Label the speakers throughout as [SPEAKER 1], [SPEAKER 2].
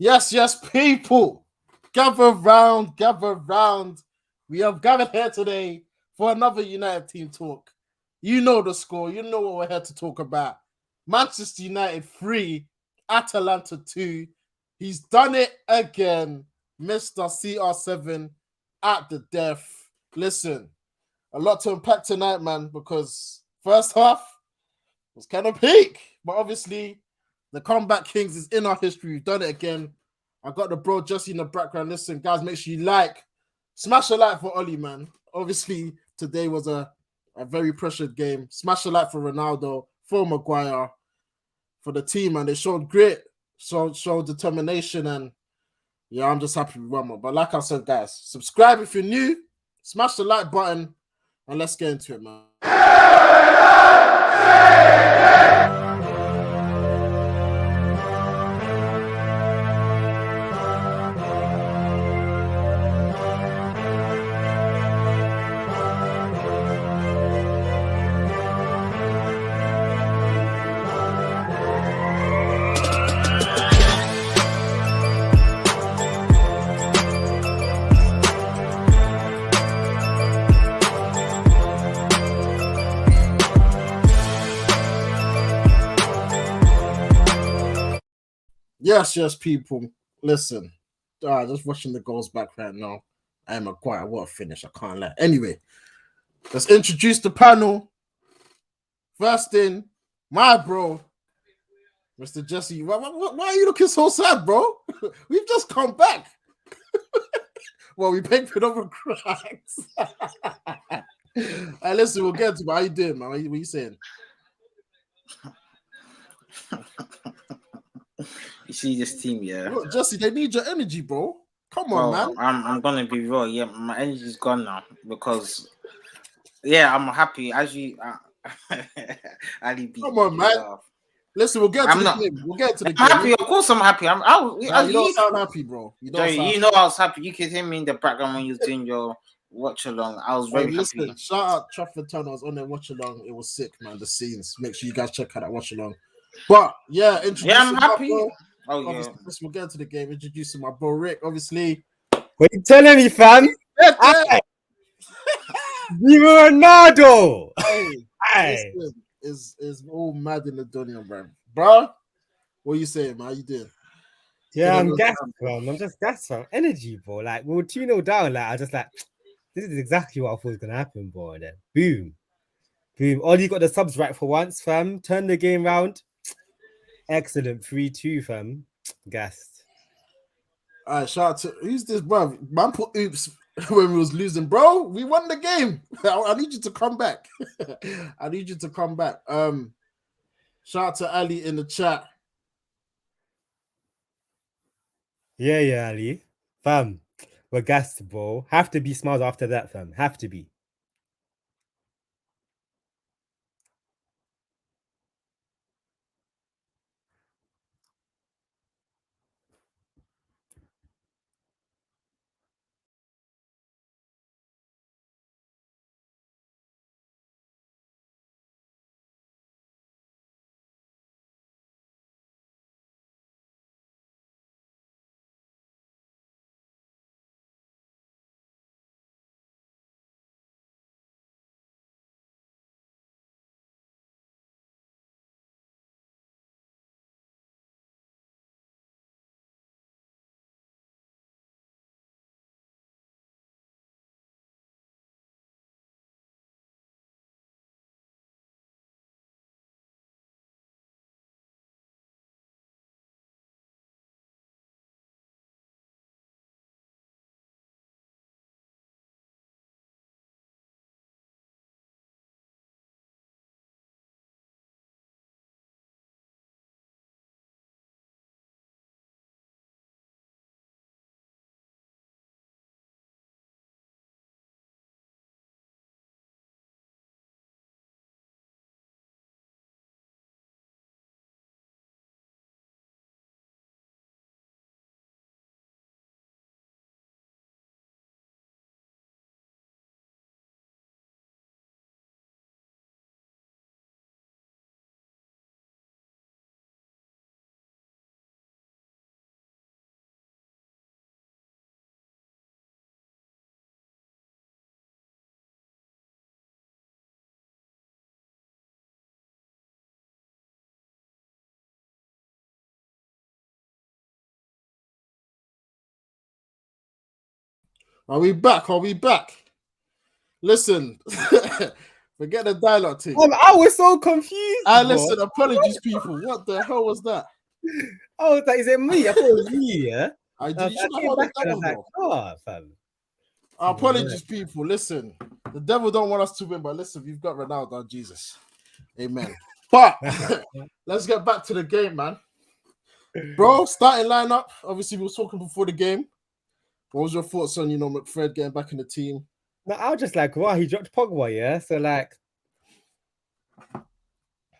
[SPEAKER 1] Yes, people. Gather round, gather round. We have gathered here today for another United team talk. You know the score. You know what we're here to talk about. Manchester United 3, Atalanta 2. He's done it again. Mr. CR7 at the death. Listen, a lot to unpack tonight, man, because first half was kind of peak. But obviously, the comeback kings is in our history. We've done it again. I got the bro Jesse in the background. Listen, guys, make sure you smash a like for Ollie, man. Obviously, today was a very pressured game. Smash a like for Ronaldo, for Maguire, for the team, and they showed grit, showed determination, and yeah, I'm just happy with one more. But like I said, guys, subscribe if you're new, smash the like button, and let's get into it, man. Yes, people. Listen, just watching the goals back right now. I am Maguire. What a finish. I can't lie. Anyway, let's introduce the panel. First in, my bro, Mr. Jesse. Why are you looking so sad, bro? We've just come back. Well, we painted over cracks. Hey, listen, we'll get to it. How you doing, man? What are you saying?
[SPEAKER 2] You see this team, yeah.
[SPEAKER 1] Look, Jesse, they need your energy, bro. Come on, man.
[SPEAKER 2] I'm gonna be real. Yeah, my energy's gone now because, yeah, I'm happy as you. Ali beat.
[SPEAKER 1] Come on, man. Listen, we'll get to the game. We'll get to the game.
[SPEAKER 2] I'm happy. Of course, I'm happy.
[SPEAKER 1] You don't sound happy, bro.
[SPEAKER 2] You know, I was happy. You could hear me in the background when you was doing your watch along. I was very happy.
[SPEAKER 1] Shout out Trafford Town. I was on there watch along. It was sick, man. The scenes. Make sure you guys check out that watch along. But yeah,
[SPEAKER 2] I'm happy.
[SPEAKER 1] We'll get into the game. Introducing my bro Rick, obviously.
[SPEAKER 3] What you telling me, fam? Viva Ronaldo!
[SPEAKER 1] Hey, is all mad in the dunya, bro. What you saying, man? How you doing?
[SPEAKER 3] Yeah, I'm gassed, fam. I'm just gassed, fam. Energy, bro. Like, we were 2-0 down. Like, I just like, this is exactly what I thought was going to happen, bro. And then, boom. Ollie got the subs right for once, fam. Turn the game round. Excellent. 3-2, fam. Gassed.
[SPEAKER 1] All right, shout out to, who's this, bro? Man put oops when we was losing, bro. We won the game. I need you to come back. Shout out to Ali in the chat.
[SPEAKER 3] Yeah, Ali. Fam, we're gassed, bro. Have to be smiles after that, fam. Have to be.
[SPEAKER 1] Are we back? Are we back? Listen, forget the dialogue thing.
[SPEAKER 3] I was so confused.
[SPEAKER 1] Listen, apologies, people. What the hell was that?
[SPEAKER 3] I was like, is it me? I thought it was me, yeah.
[SPEAKER 1] I
[SPEAKER 3] I
[SPEAKER 1] should have
[SPEAKER 3] came
[SPEAKER 1] held
[SPEAKER 3] back
[SPEAKER 1] it
[SPEAKER 3] and I
[SPEAKER 1] down,
[SPEAKER 3] was like,
[SPEAKER 1] bro.
[SPEAKER 3] oh, fam.
[SPEAKER 1] Apologies, people. Listen, the devil don't want us to win, but listen, we've got Ronaldo, Jesus. Amen. But let's get back to the game, man. Bro, starting lineup. Obviously, we were talking before the game. What was your thoughts on, McFred getting back in the team?
[SPEAKER 3] No, I was just like, wow, he dropped Pogba, yeah. So like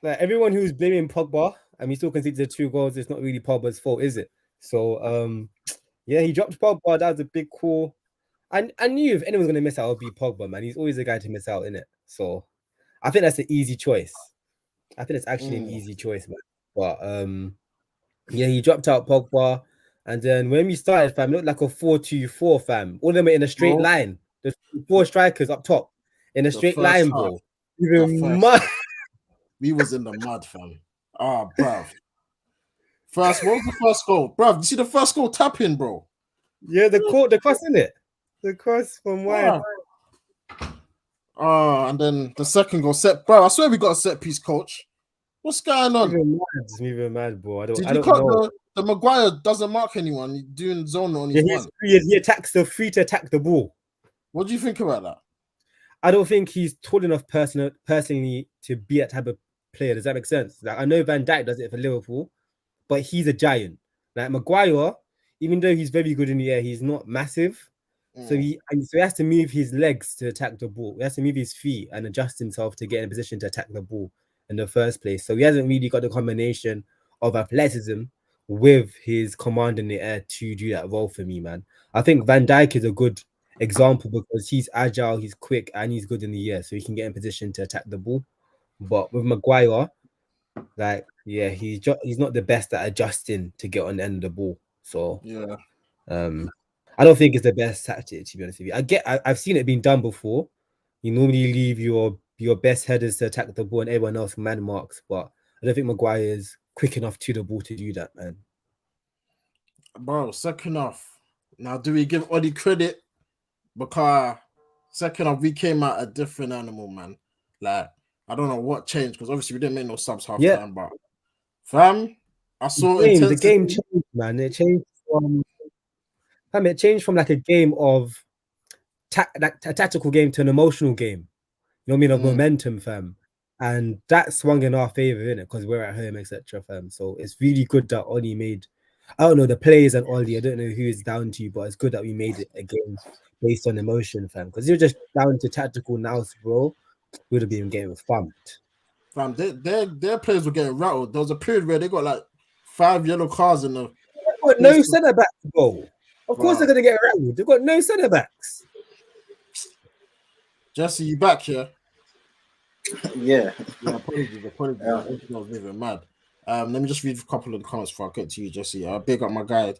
[SPEAKER 3] everyone who's blaming Pogba and he still conceded the 2 goals, it's not really Pogba's fault, is it? So yeah, he dropped Pogba. That was a big call. I knew if anyone's gonna miss out, it would be Pogba, man. He's always the guy to miss out, innit? So I think that's an easy choice. I think it's actually an easy choice, man. But yeah, he dropped out Pogba. And then when we started, fam, it looked like a 4-2-4, fam. All of them are in a straight line. The 4 strikers up top in a straight line, bro. Even mud.
[SPEAKER 1] We was in the mud, fam. Oh, bruv. What was the first goal? Bruv, you see the first goal tapping, bro?
[SPEAKER 3] Yeah, the cross, in it. The cross from wide.
[SPEAKER 1] Oh, and then the second goal set. Bro, I swear we got a set piece, coach. What's going on?
[SPEAKER 3] Even mad, bro. I don't
[SPEAKER 1] know. The Maguire doesn't mark anyone. He's doing zone on his one.
[SPEAKER 3] He attacks the free to attack the ball.
[SPEAKER 1] What do you think about that?
[SPEAKER 3] I don't think he's tall enough personally to be that type of player. Does that make sense? Like I know Van Dijk does it for Liverpool, but he's a giant. Like Maguire, even though he's very good in the air, he's not massive. So he has to move his legs to attack the ball. He has to move his feet and adjust himself to get in a position to attack the ball in the first place. So he hasn't really got the combination of athleticism with his command in the air to do that role for me, man. I think Van Dijk is a good example because he's agile, he's quick, and he's good in the air, so he can get in position to attack the ball. But with Maguire, like, yeah, he's not the best at adjusting to get on the end of the ball. So
[SPEAKER 1] yeah,
[SPEAKER 3] I don't think it's the best tactic, to be honest with you. I've seen it being done before. You normally leave your best headers to attack the ball and everyone else man marks, but I don't think Maguire is quick enough to the ball to do that, man.
[SPEAKER 1] Bro, second half. Now, do we give Odi credit? Because second half, we came out a different animal, man. Like, I don't know what changed, because obviously we didn't make no subs half time, but fam, I saw
[SPEAKER 3] the game changed, man. It changed from like a game of a tactical game to an emotional game. You know what I mean? Of momentum, fam. And that swung in our favor, innit? Because we're at home, etc., fam. So it's really good that Oli made, I don't know, the players and Oli, I don't know who it's down to, but it's good that we made it a game based on emotion, fam. Because you're just down to tactical nous, bro. We would have been getting thumped.
[SPEAKER 1] Fam, their players were getting rattled. There was a period where they got like 5 yellow cards in the.
[SPEAKER 3] No centre backs, bro. Of course they're gonna get rattled. They've got no centre backs.
[SPEAKER 1] Jesse, you back here?
[SPEAKER 2] Yeah.
[SPEAKER 1] Apologies. I was moving mad. Let me just read a couple of the comments before I get to you, Jesse. Big up my guy.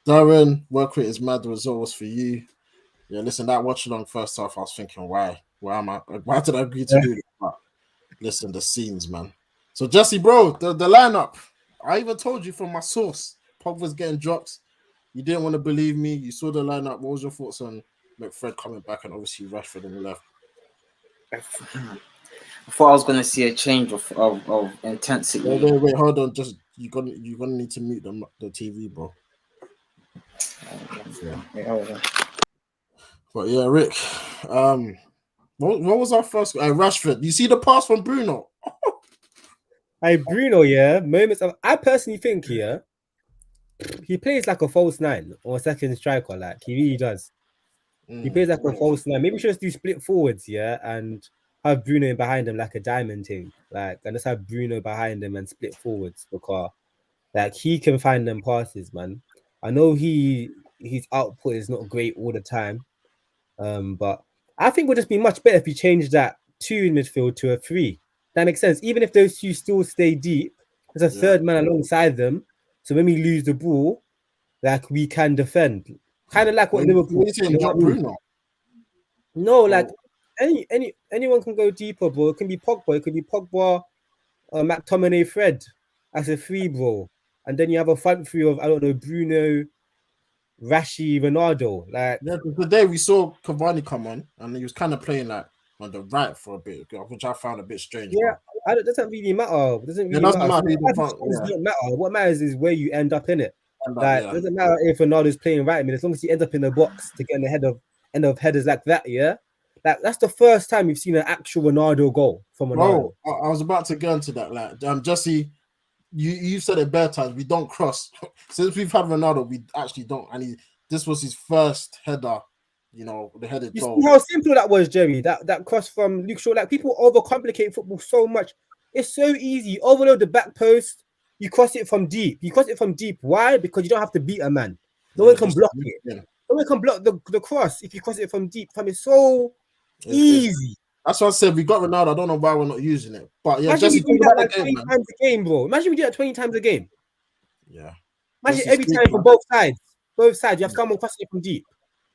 [SPEAKER 1] Darren, work rate is mad. The result was for you. Yeah, listen, that watch along first half, I was thinking, why am I? Why did I agree to do this? But listen, the scenes, man. So Jesse, bro, the lineup. I even told you from my source, Pogba's getting dropped. You didn't want to believe me. You saw the lineup. What was your thoughts on McFred coming back and obviously Rashford on the left?
[SPEAKER 2] I thought I was going to see a change of intensity.
[SPEAKER 1] Wait, hold on. Just you're gonna need to mute the TV, bro.
[SPEAKER 2] Yeah.
[SPEAKER 1] But yeah, Rick. What was our first? Rashford. You see the pass from Bruno?
[SPEAKER 3] Hey, Bruno, yeah. Moments of I personally think, yeah, he plays like a false 9 or a second striker. Like he really does. He plays like a false 9. Maybe we should just do split forwards, yeah, and have Bruno behind him like a diamond thing. Like, and just have Bruno behind him and split forwards because like he can find them passes, man. I know his output is not great all the time. But I think it would just be much better if we change that 2 in midfield to a 3. That makes sense. Even if those 2 still stay deep, there's a third man alongside them. So when we lose the ball, like we can defend. Kind of like what Liverpool.
[SPEAKER 1] Bruno?
[SPEAKER 3] No, like anyone can go deeper, bro. It can be Pogba. It could be Pogba, McTominay, Fred as a 3, bro. And then you have a front 3 of, I don't know, Bruno, Rashi, Ronaldo. Like,
[SPEAKER 1] Yeah, today we saw Cavani come on, and he was kind of playing like on the right for a bit, which I found a bit strange.
[SPEAKER 3] yeah,
[SPEAKER 1] But
[SPEAKER 3] it doesn't really matter. It doesn't
[SPEAKER 1] it
[SPEAKER 3] really
[SPEAKER 1] doesn't
[SPEAKER 3] matter.
[SPEAKER 1] matter who the front.
[SPEAKER 3] Sometimes it
[SPEAKER 1] Yeah,
[SPEAKER 3] doesn't matter. What matters is where you end up in it.
[SPEAKER 1] and
[SPEAKER 3] Like,
[SPEAKER 1] yeah,
[SPEAKER 3] it doesn't matter if Ronaldo's playing right. I mean, as long as he ends up in the box to get in the end of headers like that, yeah. Like, that's the first time you've seen an actual Ronaldo goal from Ronaldo.
[SPEAKER 1] bro. I was about to go into that. Like, Jesse, you said it bare times. We don't cross since we've had Ronaldo. We actually don't. And this was his first header. You know, the headed
[SPEAKER 3] You
[SPEAKER 1] goal.
[SPEAKER 3] see how simple that was, Jerry? That cross from Luke Shaw. Like, people overcomplicate football so much. It's so easy. Overload the back post. You cross it from deep. You cross it from deep. Why? Because you don't have to beat a man. No one can block it.
[SPEAKER 1] Yeah.
[SPEAKER 3] No one can block the cross if you cross it from deep. It's so easy.
[SPEAKER 1] That's what I said. We got Ronaldo. I don't know why we're not using it. But yeah,
[SPEAKER 3] Imagine
[SPEAKER 1] Jesse,
[SPEAKER 3] we do
[SPEAKER 1] talk
[SPEAKER 3] that
[SPEAKER 1] about
[SPEAKER 3] like
[SPEAKER 1] the game,
[SPEAKER 3] 20
[SPEAKER 1] man.
[SPEAKER 3] times a game, bro. Imagine we do that 20 times a game.
[SPEAKER 1] Yeah.
[SPEAKER 3] Imagine
[SPEAKER 1] Jesse,
[SPEAKER 3] every
[SPEAKER 1] speak,
[SPEAKER 3] time from
[SPEAKER 1] man.
[SPEAKER 3] both sides. Both sides. You have someone crossing it from deep.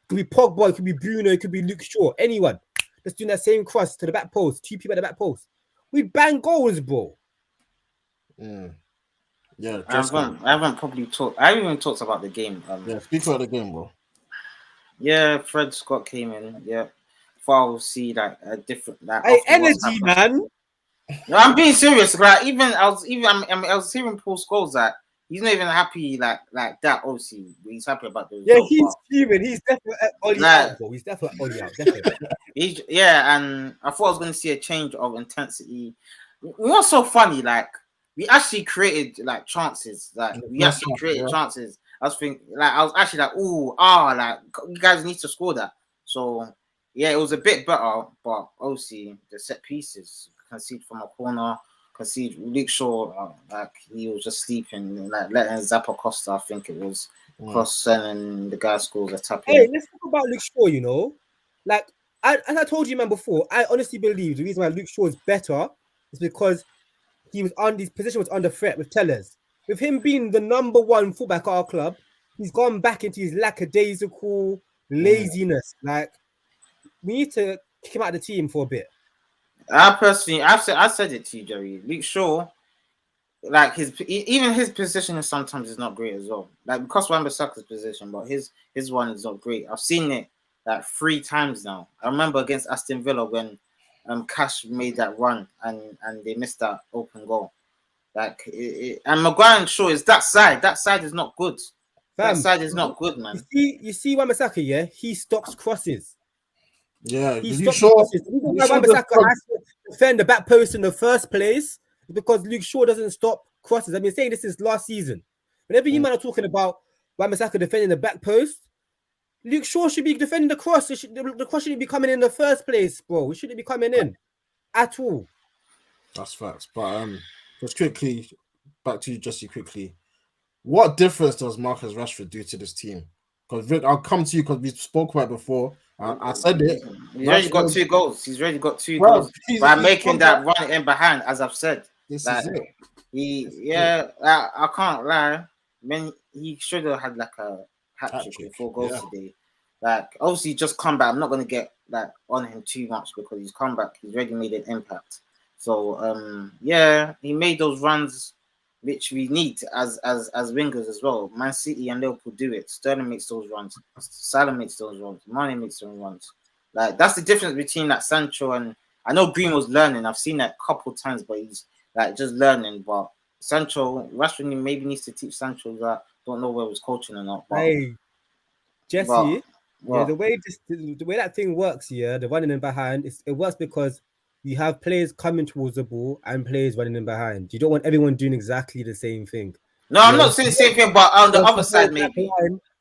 [SPEAKER 3] It could be Pogba, it could be Bruno, it could be Luke Shaw, anyone. Just doing that same cross to the back post, 2 people at the back post. We bang goals, bro.
[SPEAKER 1] Yeah,
[SPEAKER 2] I haven't probably talked. I haven't even talked about the game.
[SPEAKER 1] Yeah, speak about the game, bro.
[SPEAKER 2] Yeah, Fred Scott came in. Yeah, thought I would see like a different like
[SPEAKER 3] Hey,
[SPEAKER 2] after what's
[SPEAKER 3] energy,
[SPEAKER 2] happened.
[SPEAKER 3] man.
[SPEAKER 2] No, I'm being serious. Like I was hearing Paul Scholes that he's not even happy like that. Obviously, he's happy about the result.
[SPEAKER 3] Yeah, he's fuming. He's definitely Ollie out, bro. He's definitely Ollie out. Definitely.
[SPEAKER 2] And I thought I was going to see a change of intensity. What's so funny? Like we actually created like chances. Like we actually created chances. I was actually like, like you guys need to score that. So yeah, it was a bit better, but obviously the set pieces concede from a corner, concede Luke Shaw, like he was just sleeping, like letting Zappa Costa, I think it was cross and the guy scores a tap in.
[SPEAKER 3] Hey, let's talk about Luke Shaw, you know. Like as I told you, man, before, I honestly believe the reason why Luke Shaw is better is because his position was under threat with Tellers. With him being the number one fullback at our club, he's gone back into his lackadaisical laziness. Like, we need to kick him out of the team for a bit.
[SPEAKER 2] I said it to you, Jerry. Luke Shaw, like his position sometimes is not great as well. Like because Wan-Bissaka's position, but his one is not great. I've seen it like 3 times now. I remember against Aston Villa when Cash made that run and they missed that open goal. Like and Maguire and Shaw is that side. That side is not good. That side is not good, man.
[SPEAKER 3] You see Wan-Bissaka, yeah? He stops crosses.
[SPEAKER 1] Yeah,
[SPEAKER 3] he stops crosses. The reason why Wan-Bissaka has to defend the back post in the first place is because Luke Shaw doesn't stop crosses. I've been saying this since last season. Whenever you man are talking about Wan-Bissaka defending the back post, Luke Shaw should be defending the cross. The cross shouldn't be coming in the first place, bro. It shouldn't be coming in at all.
[SPEAKER 1] That's facts. But just quickly, back to you, Jesse, quickly. What difference does Marcus Rashford do to this team? Because Rick, I'll come to you because we spoke about it before. I said it.
[SPEAKER 2] He's already got 2 goals. He's already got 2 goals by making that run in behind, as I've said.
[SPEAKER 1] This is
[SPEAKER 2] it. I can't lie. Man, he should have had like a hat trick with 4 goals today. Like, obviously, just come back. I'm not going to get like on him too much because he's come back. He's already made an impact. So, he made those runs which we need as wingers as well. Man City and Liverpool do it. Sterling makes those runs. Salah makes those runs. Mane makes those runs. Like, that's the difference between like Sancho and I know Green was learning. I've seen that a couple times, but he's like just learning. But Sancho, Rashford maybe needs to teach Sancho that. Don't know whether it was coaching or not. But,
[SPEAKER 3] hey, Jesse, the way that thing works, the running in behind, it works because you have players coming towards the ball and players running in behind. You don't want everyone doing exactly the same thing.
[SPEAKER 2] No, I'm not saying the same thing, but on the other side, maybe.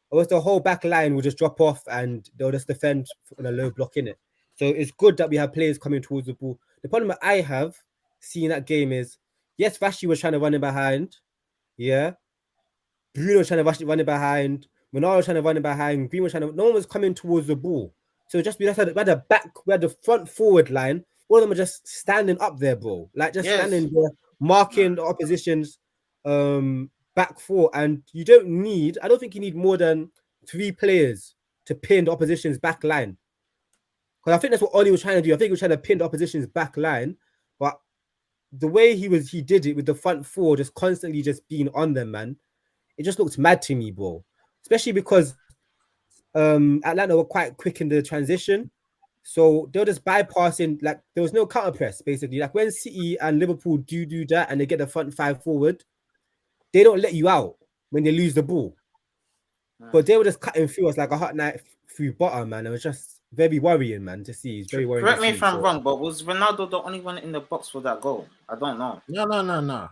[SPEAKER 3] Or the whole back line will just drop off and they'll just defend on a low block in it. So it's good that we have players coming towards the ball. The problem that I have seen that game is, yes, Rashi was trying to run in behind. Yeah. Bruno was trying to run in behind. Ronaldo was trying to run in behind. Green was trying to... No one was coming towards the ball. So we had the front forward line. All of them are just standing up there, bro. Like standing there, marking the opposition's back 4. And I don't think you need more than 3 players to pin the opposition's back line. Because I think that's what Ollie was trying to do. I think he was trying to pin the opposition's back line. But the way he did it with the front 4 just constantly just being on them, man. It just looks mad to me, bro. Especially because Atlanta were quite quick in the transition. So they were just bypassing, like there was no counter press, basically. Like when City and Liverpool do that and they get the front five forward, they don't let you out when they lose the ball. But they were just cutting through us like a hot knife through butter, man. It was just very worrying, man, to see. It's very worrying.
[SPEAKER 2] Correct me if I'm wrong, but was Ronaldo the only one in the box for that goal? I don't know.
[SPEAKER 1] No.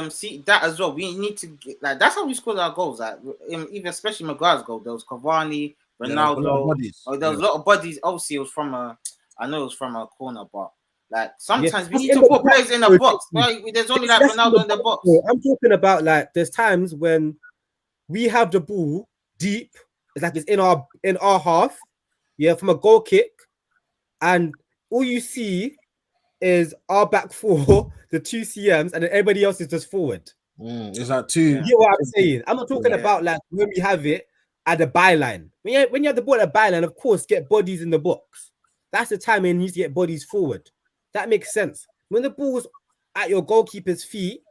[SPEAKER 2] See that as well. We need to get, like, that's how we scored our goals. Like even especially Maguire's goal. There was Cavani, Ronaldo. There was a lot of bodies. Obviously, it was from I know it was from a corner, but like sometimes we need to put players in the box. Right? There's only like Ronaldo in the box.
[SPEAKER 3] I'm talking about like there's times when we have the ball deep. It's like it's in our half, from a goal kick, and all you see is our back four, the two CMs, and then everybody else is just forward.
[SPEAKER 1] Is that two?
[SPEAKER 3] You get what I'm saying? I'm not talking about like when we have it at the byline. When you have the ball at the byline, of course, get bodies in the box. That's the time when you need to get bodies forward. That makes sense. When the ball's at your goalkeeper's feet,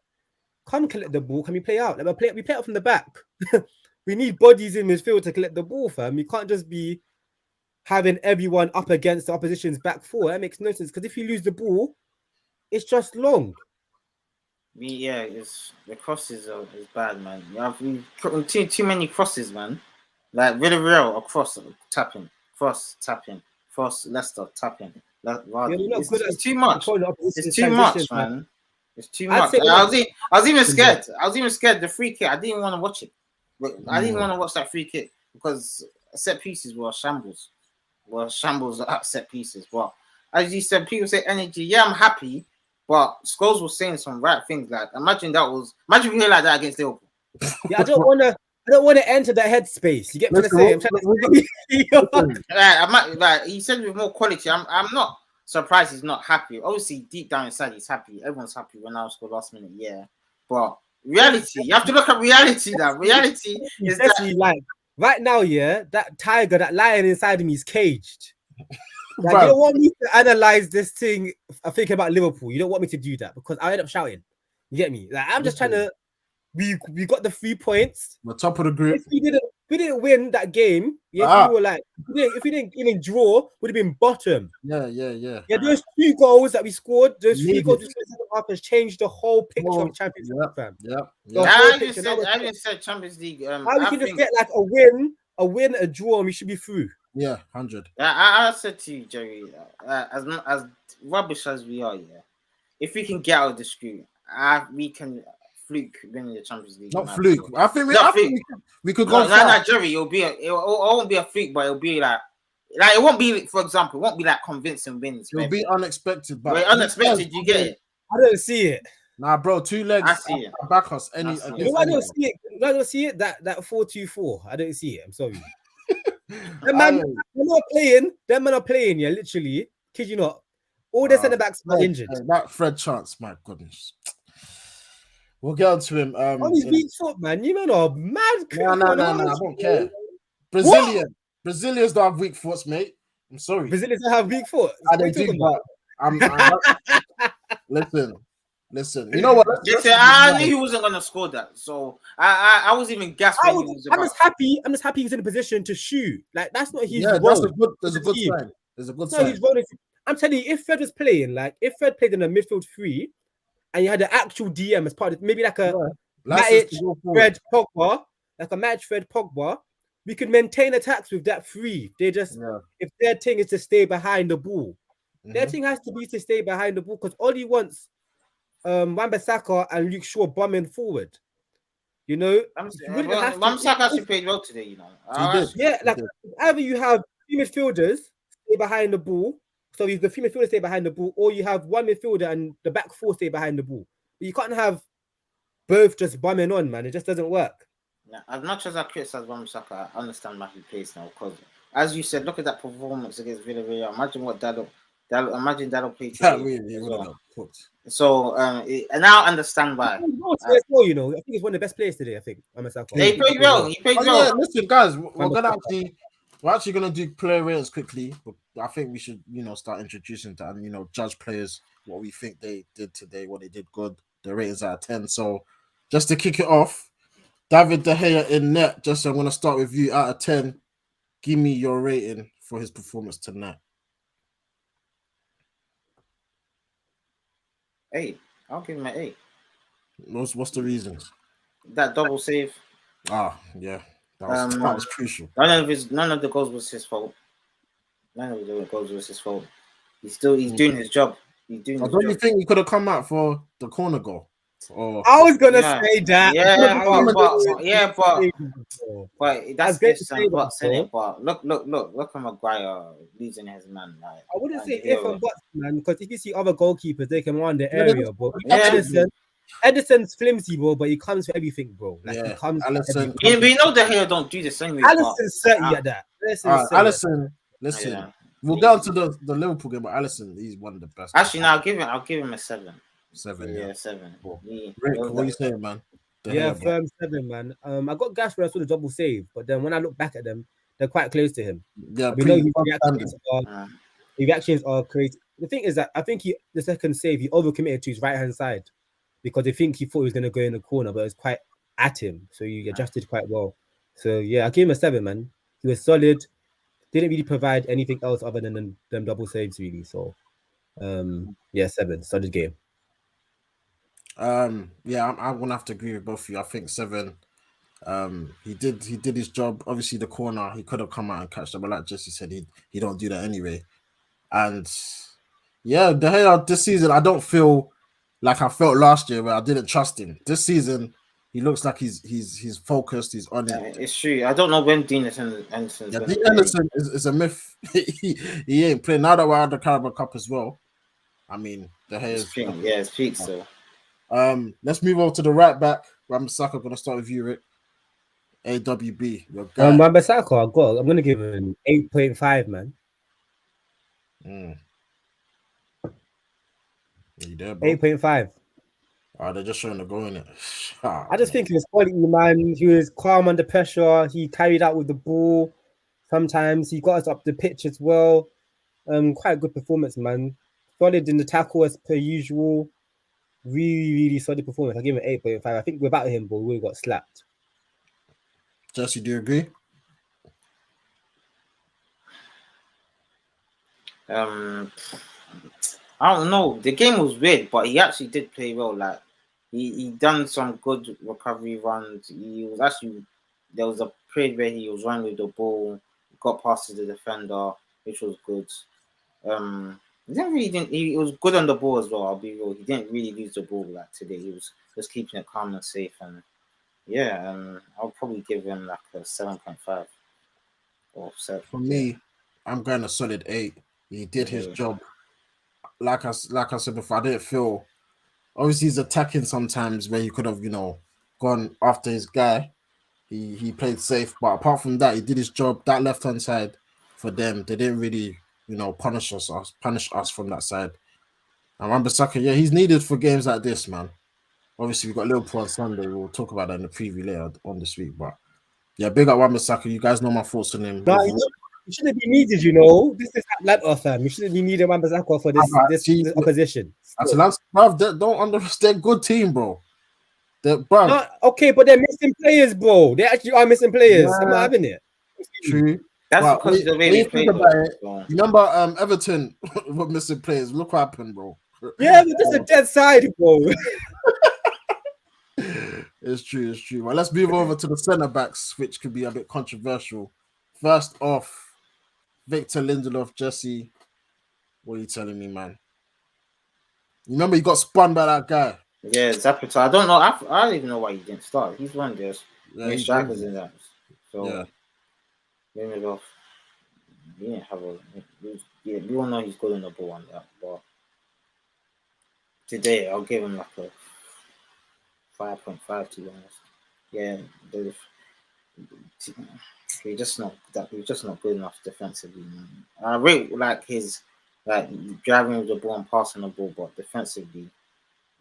[SPEAKER 3] come collect the ball. Can we play out? Like we play out from the back. We need bodies in midfield to collect the ball, fam. You can't just be having everyone up against the opposition's back four. That makes no sense. Because if you lose the ball, it's just long.
[SPEAKER 2] It's the crosses is bad, man. We've too many crosses, man. Like Villarreal across tapping, cross tapping, cross Leicester tapping. It's too much. It's too much, man. It's too much. I was even scared. I was even scared. The free kick, I didn't want to watch it. But I didn't want to watch that free kick because set pieces were shambles. Shambles at set pieces. But as you said, people say energy. Yeah, I'm happy. But Scholes was saying some right things. Like imagine if you hear like that against Liverpool.
[SPEAKER 3] Yeah, I don't want to enter that headspace. You get what I'm saying?
[SPEAKER 2] He said with more quality. I'm not surprised he's not happy. Obviously, deep down inside, he's happy. Everyone's happy when I scored last minute. Yeah, but reality, you have to look at reality. That reality is that
[SPEAKER 3] like right now, that tiger, that lion inside of me is caged. Like, you don't want me to analyze this thing. I think about Liverpool. You don't want me to do that because I end up shouting. You get me? Like I'm just trying to. We got the 3 points.
[SPEAKER 1] We're top of the group.
[SPEAKER 3] If we didn't win that game, if we were like, if we didn't even draw, would have been bottom.
[SPEAKER 1] Yeah.
[SPEAKER 3] Those 2 goals that we scored, those 3 goals we scored has changed the whole picture of Champions League, fam.
[SPEAKER 2] I didn't say Champions League.
[SPEAKER 3] How we can just get like a win, a draw, and we should be through.
[SPEAKER 1] Yeah, 100.
[SPEAKER 2] I said to you, Jerry, as rubbish as we are, if we can get out of the screw, we can fluke winning the Champions League.
[SPEAKER 1] Not fluke. I think we could go.
[SPEAKER 2] No, Jerry, it won't be a fluke, but it'll be like it won't be, for example, it won't be like convincing wins.
[SPEAKER 1] It'll be unexpected, but
[SPEAKER 2] unexpected. You get it.
[SPEAKER 3] I don't see it.
[SPEAKER 1] Nah, bro, 2 legs.
[SPEAKER 2] I see it.
[SPEAKER 1] Back us.
[SPEAKER 3] I don't see it. I don't see it. That 4-2-4. I don't see it. I'm sorry. Them man are playing. Yeah, literally. Kid you not. All the centre backs are injured.
[SPEAKER 1] That Fred Chance, my goodness. We'll get on to him.
[SPEAKER 3] On his weak foot, man. You man are mad.
[SPEAKER 1] No, I don't care. Brazilians don't have weak foots, mate. I'm sorry.
[SPEAKER 3] Brazilians don't have weak foot.
[SPEAKER 1] They do, listen. You know what?
[SPEAKER 2] I knew he wasn't gonna score that, so I was even gasped.
[SPEAKER 3] I'm just happy he's in a position to shoot. Like that's not his role.
[SPEAKER 1] There's a good sign. There's a good sign.
[SPEAKER 3] I'm telling you, if Fred was playing, like if Fred played in a midfield 3, and you had an actual DM as part of maybe like a match Fred Pogba, we could maintain attacks with that 3. They just if their thing is to stay behind the ball, their thing has to be to stay behind the ball because all he wants. Wan-Bissaka and Luke Shaw bombing forward. You know,
[SPEAKER 2] Wan-Bissaka actually played well today. You know,
[SPEAKER 3] like either you have 3 midfielders stay behind the ball, so if the 3 midfielders stay behind the ball, or you have 1 midfielder and the back 4 stay behind the ball. But you can't have both just bombing on, man. It just doesn't work.
[SPEAKER 2] Yeah, as much as I criticize Wan-Bissaka, I understand why he plays now because, as you said, look at that performance against Villarreal. Imagine what Imagine that'll play today. So and I understand why.
[SPEAKER 3] You know, I think he's one of the best players today. I think.
[SPEAKER 2] He played well.
[SPEAKER 1] Yeah, listen, guys, we're actually gonna do player ratings quickly. But I think we should, start introducing that and judge players what we think they did today, what they did good, the ratings out of 10. So just to kick it off, David De Gea in net. Jesse, I'm going to start with you. Out of 10, give me your rating for his performance tonight.
[SPEAKER 2] 8. I'll give him an 8.
[SPEAKER 1] What's the reasons?
[SPEAKER 2] That double save.
[SPEAKER 1] Yeah. That was crucial.
[SPEAKER 2] None of the goals was his fault. None of the goals was his fault. He's doing his job.
[SPEAKER 1] Don't you think he could have come out for the corner goal?
[SPEAKER 3] I was gonna say that.
[SPEAKER 2] But that's ifs and buts in it. But look at Maguire losing his man. Like,
[SPEAKER 3] I wouldn't say if and buts, man, because if you see other goalkeepers, they can run the area, bro. Edison's flimsy, bro, but he comes for everything, bro. Like he comes.
[SPEAKER 2] Alisson. We know the Gea don't do the same way.
[SPEAKER 3] Alisson's 30 at that.
[SPEAKER 1] Alisson, listen. Yeah. We'll go to the Liverpool game, but Alisson, he's one of the best.
[SPEAKER 2] Actually, now I'll give him a 7.
[SPEAKER 1] 7,
[SPEAKER 2] yeah, 7.
[SPEAKER 1] Rick, what are you saying, man?
[SPEAKER 3] Firm 7, man. I got gassed when I saw the double save, but then when I look back at them, they're quite close to him.
[SPEAKER 1] Yeah,
[SPEAKER 3] we know his reactions are crazy. The thing is that I think the second save, he overcommitted to his right hand side because I think he thought he was going to go in the corner, but it was quite at him, so he adjusted quite well. So yeah, I gave him a 7, man. He was solid. Didn't really provide anything else other than them double saves, really. So, 7, solid game.
[SPEAKER 1] I'm gonna have to agree with both of you. I think 7. He did his job. Obviously, the corner he could have come out and catched it, but like Jesse said, he don't do that anyway. And yeah, De Gea this season, I don't feel like I felt last year where I didn't trust him. This season, he looks like he's focused. He's on it.
[SPEAKER 2] It's true. I don't know when Dean Henderson.
[SPEAKER 1] Dean Henderson is a myth. he ain't playing now that we're at the Carabao Cup as well. I mean, De Gea
[SPEAKER 2] it's peak. So,
[SPEAKER 1] let's move on to the right back. Wan-Bissaka, gonna start with you, Rick. AWB, your guy.
[SPEAKER 3] Wan-Bissaka, I'm gonna give him 8.5, man.
[SPEAKER 1] You there, bro?
[SPEAKER 3] 8.5.
[SPEAKER 1] They're just showing the goal in it.
[SPEAKER 3] I just think he was quality, man. He was calm under pressure. He carried out with the ball. Sometimes he got us up the pitch as well. Quite a good performance, man. Solid in the tackle as per usual. Really, really solid performance. I give him an 8.5. I think without him, but we got slapped.
[SPEAKER 1] Jesse, do you agree?
[SPEAKER 2] I don't know. The game was weird, but he actually did play well. Like he done some good recovery runs. There was a period where he was running with the ball, got past the defender, which was good. He was good on the ball as well. I'll be real. He didn't really lose the ball like today. He was just keeping it calm and safe. And I'll probably give him like a 7.5 or 7.
[SPEAKER 1] For me, I'm going a solid 8. He did his job. Like I said before, I didn't feel. Obviously, he's attacking sometimes where he could have, gone after his guy. He played safe, but apart from that, he did his job. That left hand side for them, they didn't really, punish us from that side. And Wan-Bissaka, he's needed for games like this, man. Obviously, we've got Liverpool on Sunday. We'll talk about that in the preview later on this week. But yeah, big up Wan-Bissaka. You guys know my thoughts on him.
[SPEAKER 3] No, you shouldn't be needed, This is Atlanta, fam. You shouldn't be needed Wan-Bissaka for this opposition.
[SPEAKER 1] Atalanta, don't understand. Good team, bro.
[SPEAKER 3] Okay, but they're missing players, bro. They actually are missing players. I'm not having it.
[SPEAKER 1] True.
[SPEAKER 2] That's because the way we played.
[SPEAKER 1] Remember, Everton were missing players. Look what happened, bro.
[SPEAKER 3] Yeah, but this is a dead side, bro.
[SPEAKER 1] It's true. Well, let's move over to the centre backs, which could be a bit controversial. First off, Victor Lindelof. Jesse, what are you telling me, man? Remember, he got spun by that guy.
[SPEAKER 2] Yeah, Zapata. I don't know. I don't even know why he didn't start. He's one of those main strikers in that. So, Lindelof, he didn't have we all know he's good on the ball on that. But today, I'll give him like a 5.5 to be honest. Yeah, we're just not good enough defensively. Man. I rate like his driving with the ball and passing the ball, but defensively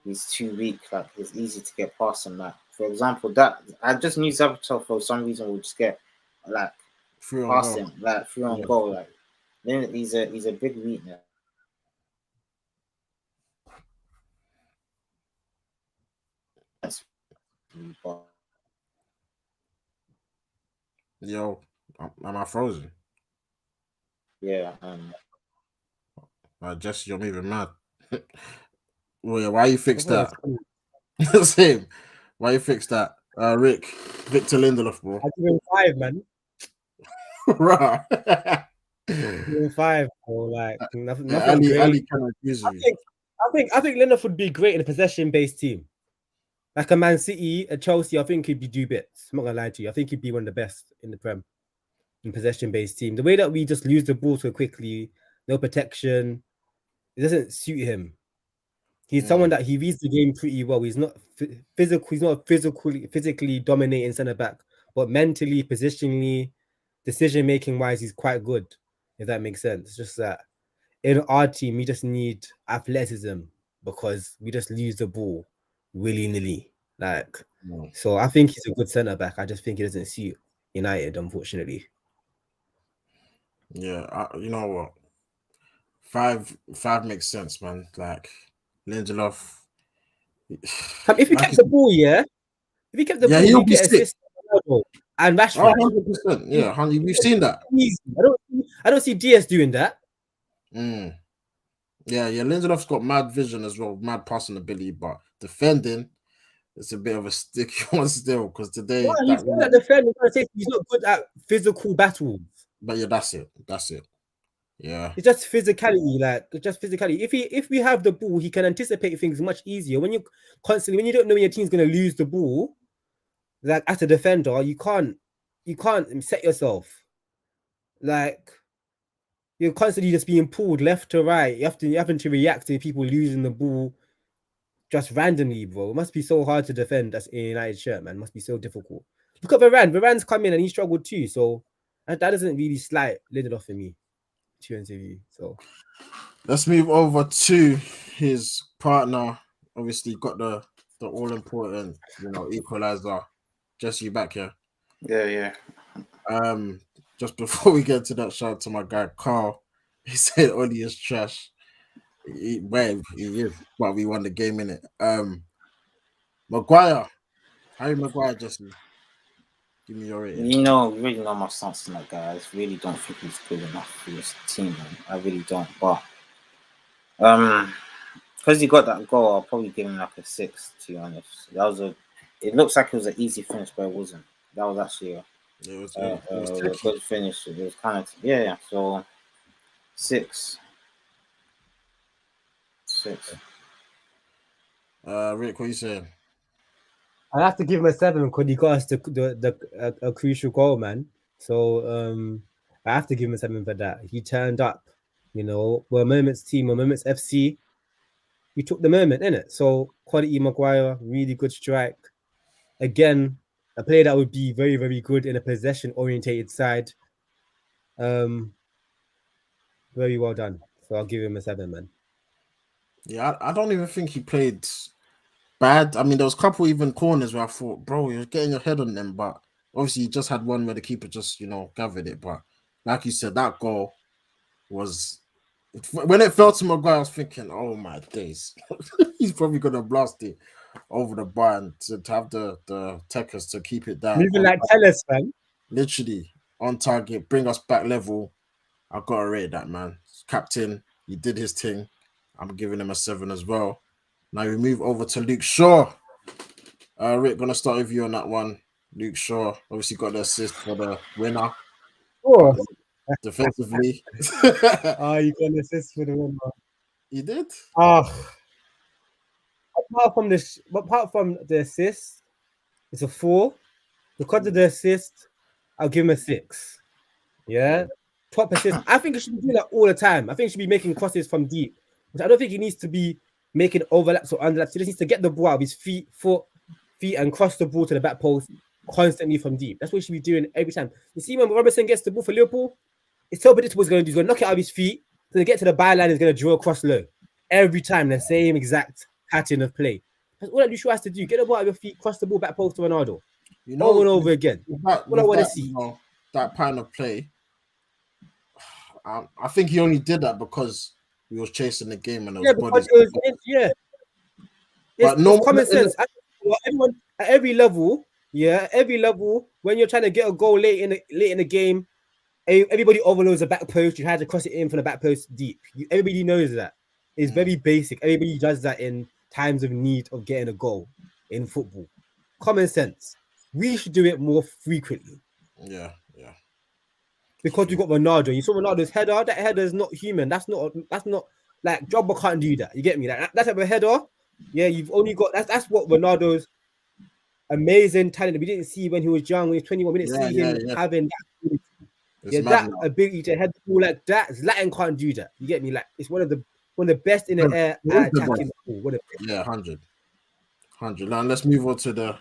[SPEAKER 2] he's too weak. Like it's easy to get past him. Like for example, that I just knew Zapata for some reason would just get like past him, like through on goal. Like then he's a big weakness.
[SPEAKER 1] Yo, am I frozen?
[SPEAKER 2] Yeah.
[SPEAKER 1] Jesse, you're moving mad. Well, why you fix
[SPEAKER 3] Everyone is
[SPEAKER 1] that?
[SPEAKER 3] cool.
[SPEAKER 1] Same. Why you fix that? Rick, Victor Lindelof, bro.
[SPEAKER 3] I give him 5, man.
[SPEAKER 1] Right.
[SPEAKER 3] Give him 5, bro. Like nothing
[SPEAKER 1] Ali
[SPEAKER 3] great.
[SPEAKER 1] can accuse
[SPEAKER 3] I
[SPEAKER 1] you.
[SPEAKER 3] think Lindelof would be great in a possession-based team. Like a Man City, a Chelsea, I think he'd be do bits. I'm not gonna lie to you. I think he'd be one of the best in the Prem in possession-based team. The way that we just lose the ball so quickly, no protection, it doesn't suit him. He's someone that he reads the game pretty well. He's not physical. He's not physically dominating centre back, but mentally, positionally, decision making wise, he's quite good. If that makes sense. It's just that in our team, we just need athleticism because we just lose the ball willy nilly. Like, so I think he's a good centre back. I just think he doesn't suit United, unfortunately.
[SPEAKER 1] Yeah, you know what? Five makes sense, man. Like Lindelof.
[SPEAKER 3] If he kept the ball, If he kept the ball,
[SPEAKER 1] he'll
[SPEAKER 3] he'd
[SPEAKER 1] be
[SPEAKER 3] get
[SPEAKER 1] sick.
[SPEAKER 3] assists and
[SPEAKER 1] Oh,
[SPEAKER 3] Rashford.
[SPEAKER 1] 100%. Yeah, 100. We've seen that.
[SPEAKER 3] Easy. I don't see DS doing that.
[SPEAKER 1] Yeah. Lindelof's got mad vision as well, mad passing ability, but defending, it's a bit of a sticky one still. Because today,
[SPEAKER 3] He's good at defending. He's not good at physical battles.
[SPEAKER 1] But yeah, that's it. Yeah,
[SPEAKER 3] it's just physicality. If we have the ball, he can anticipate things much easier. When you don't know when your team's gonna lose the ball, like as a defender, you can't set yourself. Like you're constantly just being pulled left to right. You're having to react to people losing the ball just randomly, bro. It must be so hard to defend as a United shirt, man. It must be so difficult. Look at Varane. Varane's come in and he struggled too. So that doesn't really slight Lindelof for me. So
[SPEAKER 1] let's move over to his partner. Obviously, got the all important, equalizer. Jesse, you back here?
[SPEAKER 2] Yeah.
[SPEAKER 1] Just before we get to that, shout out to my guy Carl. He said Oli is trash. He is, but we won the game in it. Maguire, Harry Maguire, Jesse. Give me your rating.
[SPEAKER 2] You really know my stance on that guy. I really don't think he's good enough for this team, man. I really don't. But because he got that goal, I'll probably give him like a 6. To be honest, it looks like it was an easy finish, but it wasn't. That was actually a good finish. It was kind of So 6.
[SPEAKER 1] Rick, what are you saying?
[SPEAKER 3] I have to give him a 7 because he got us a crucial goal, man. So I have to give him a 7 for that. He turned up. We're a Moments team, we're Moments FC. He took the moment, innit? So quality Maguire, really good strike. Again, a player that would be very, very good in a possession-orientated side. Very well done. So I'll give him a 7, man.
[SPEAKER 1] Yeah, I don't even think he played bad. I mean, there was a couple even corners where I thought, bro, you're getting your head on them, but obviously you just had one where the keeper just, gathered it. But like you said, that goal was when it fell to Maguire, I was thinking, oh my days, he's probably gonna blast it over the bar and to have the techers to keep it down.
[SPEAKER 3] Moving like Tellus, man.
[SPEAKER 1] Literally on target, bring us back level. I gotta rate that, man. Captain, he did his thing. I'm giving him a 7 as well. Now we move over to Luke Shaw. Rick, gonna start with you on that one. Luke Shaw obviously got the assist for the winner.
[SPEAKER 3] Oh.
[SPEAKER 1] Defensively.
[SPEAKER 3] You got an assist for the winner.
[SPEAKER 1] You did?
[SPEAKER 3] Apart from the assist, it's a 4. Because of the assist, I'll give him a 6. Yeah. Top assist. I think he should be doing that all the time. I think he should be making crosses from deep. Which I don't think he needs to be making overlaps or underlaps. He just needs to get the ball out of his feet, and cross the ball to the back post constantly from deep. That's what he should be doing every time. You see, when Robertson gets the ball for Liverpool, it's so predictable he's going to do. He's going to knock it out of his feet. Then get to the byline, he's going to draw across low. Every time, the same exact pattern of play. That's all that Lucio has to do. Get the ball out of your feet, cross the ball back post to Ronaldo. Over and over again. What I want to see.
[SPEAKER 1] That pattern of play, I think he only did that because he was chasing the game and
[SPEAKER 3] It's common sense. Everyone at every level Yeah, every level. When you're trying to get a goal late in the game, everybody overloads the back post. You had to cross it in from the back post deep. Everybody knows that. It's very basic. Everybody does that in times of need of getting a goal in football. Common sense. We should do it more frequently.
[SPEAKER 1] Yeah.
[SPEAKER 3] Because we got Ronaldo. You saw Ronaldo's header. That header is not human. That's not like Drogba can't do that. You get me? Like that type of header. Yeah, you've only got that's what Ronaldo's amazing talent we didn't see when he was young, when he was 21. We didn't see him having that ability. That ability to head the ball like that. Zlatan can't do that. You get me? Like it's one of the best in the air at attacking the ball.
[SPEAKER 1] Yeah, 100. Now let's move on to the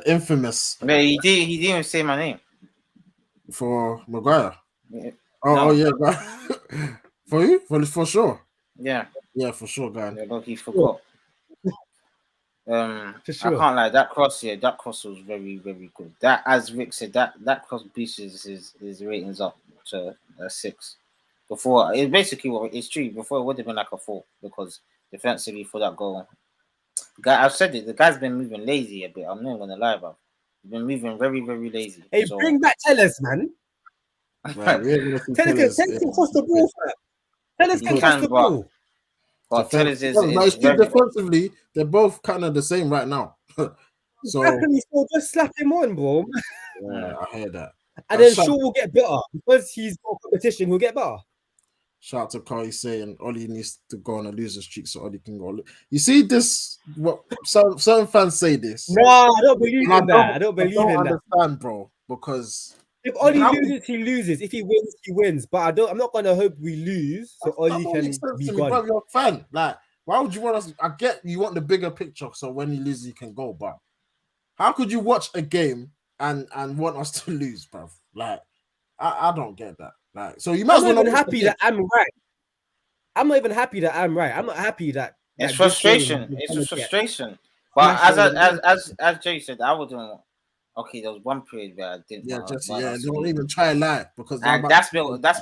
[SPEAKER 1] infamous.
[SPEAKER 2] But he didn't even say my name.
[SPEAKER 1] For Maguire.
[SPEAKER 2] Yeah.
[SPEAKER 1] Oh yeah, for you? For sure.
[SPEAKER 2] Yeah,
[SPEAKER 1] for sure, guy.
[SPEAKER 2] Yeah, look, he forgot.
[SPEAKER 3] For sure.
[SPEAKER 2] I can't lie. That cross was very, very good. That, as Rick said, that cross boosted his ratings up to 6. Before it's basically what it's true. Before it would have been like a 4 because defensively for that goal, guy, I've said it. The guy's been moving lazy a bit. I'm not gonna lie about. He's been moving very, very lazy.
[SPEAKER 3] Hey, bring back Tellers, man.
[SPEAKER 1] Right,
[SPEAKER 3] Tellers can cross the ball. Tellers can cross the ball.
[SPEAKER 2] But Tellers is
[SPEAKER 1] defensively, they're both kind of the same right now. So
[SPEAKER 3] just slap him on, bro.
[SPEAKER 1] Yeah, I hear that.
[SPEAKER 3] And then Shaw will get better because he's got competition. He'll get better.
[SPEAKER 1] Shout out to Carly saying Ollie needs to go on a loser streak so Ollie can go. You see this? What certain fans say this?
[SPEAKER 3] No, I don't believe in that. I don't believe in that.
[SPEAKER 1] I don't understand, bro. Because
[SPEAKER 3] if Ollie loses, he loses. If he wins, he wins. But I'm not gonna hope we lose so Ollie can be gone.
[SPEAKER 1] Bro, you're a fan. Like, why would you want us? I get you want the bigger picture, so when he loses, he can go. But how could you watch a game and want us to lose, bro? Like, I don't get that. Like, so you might.
[SPEAKER 3] I'm not even happy that I'm right. I'm not even happy that I'm right. I'm not happy that
[SPEAKER 2] it's frustration. It's frustration. But as Jay said, I wouldn't. Okay, there was one period where I didn't.
[SPEAKER 1] Don't even try and lie because
[SPEAKER 2] that's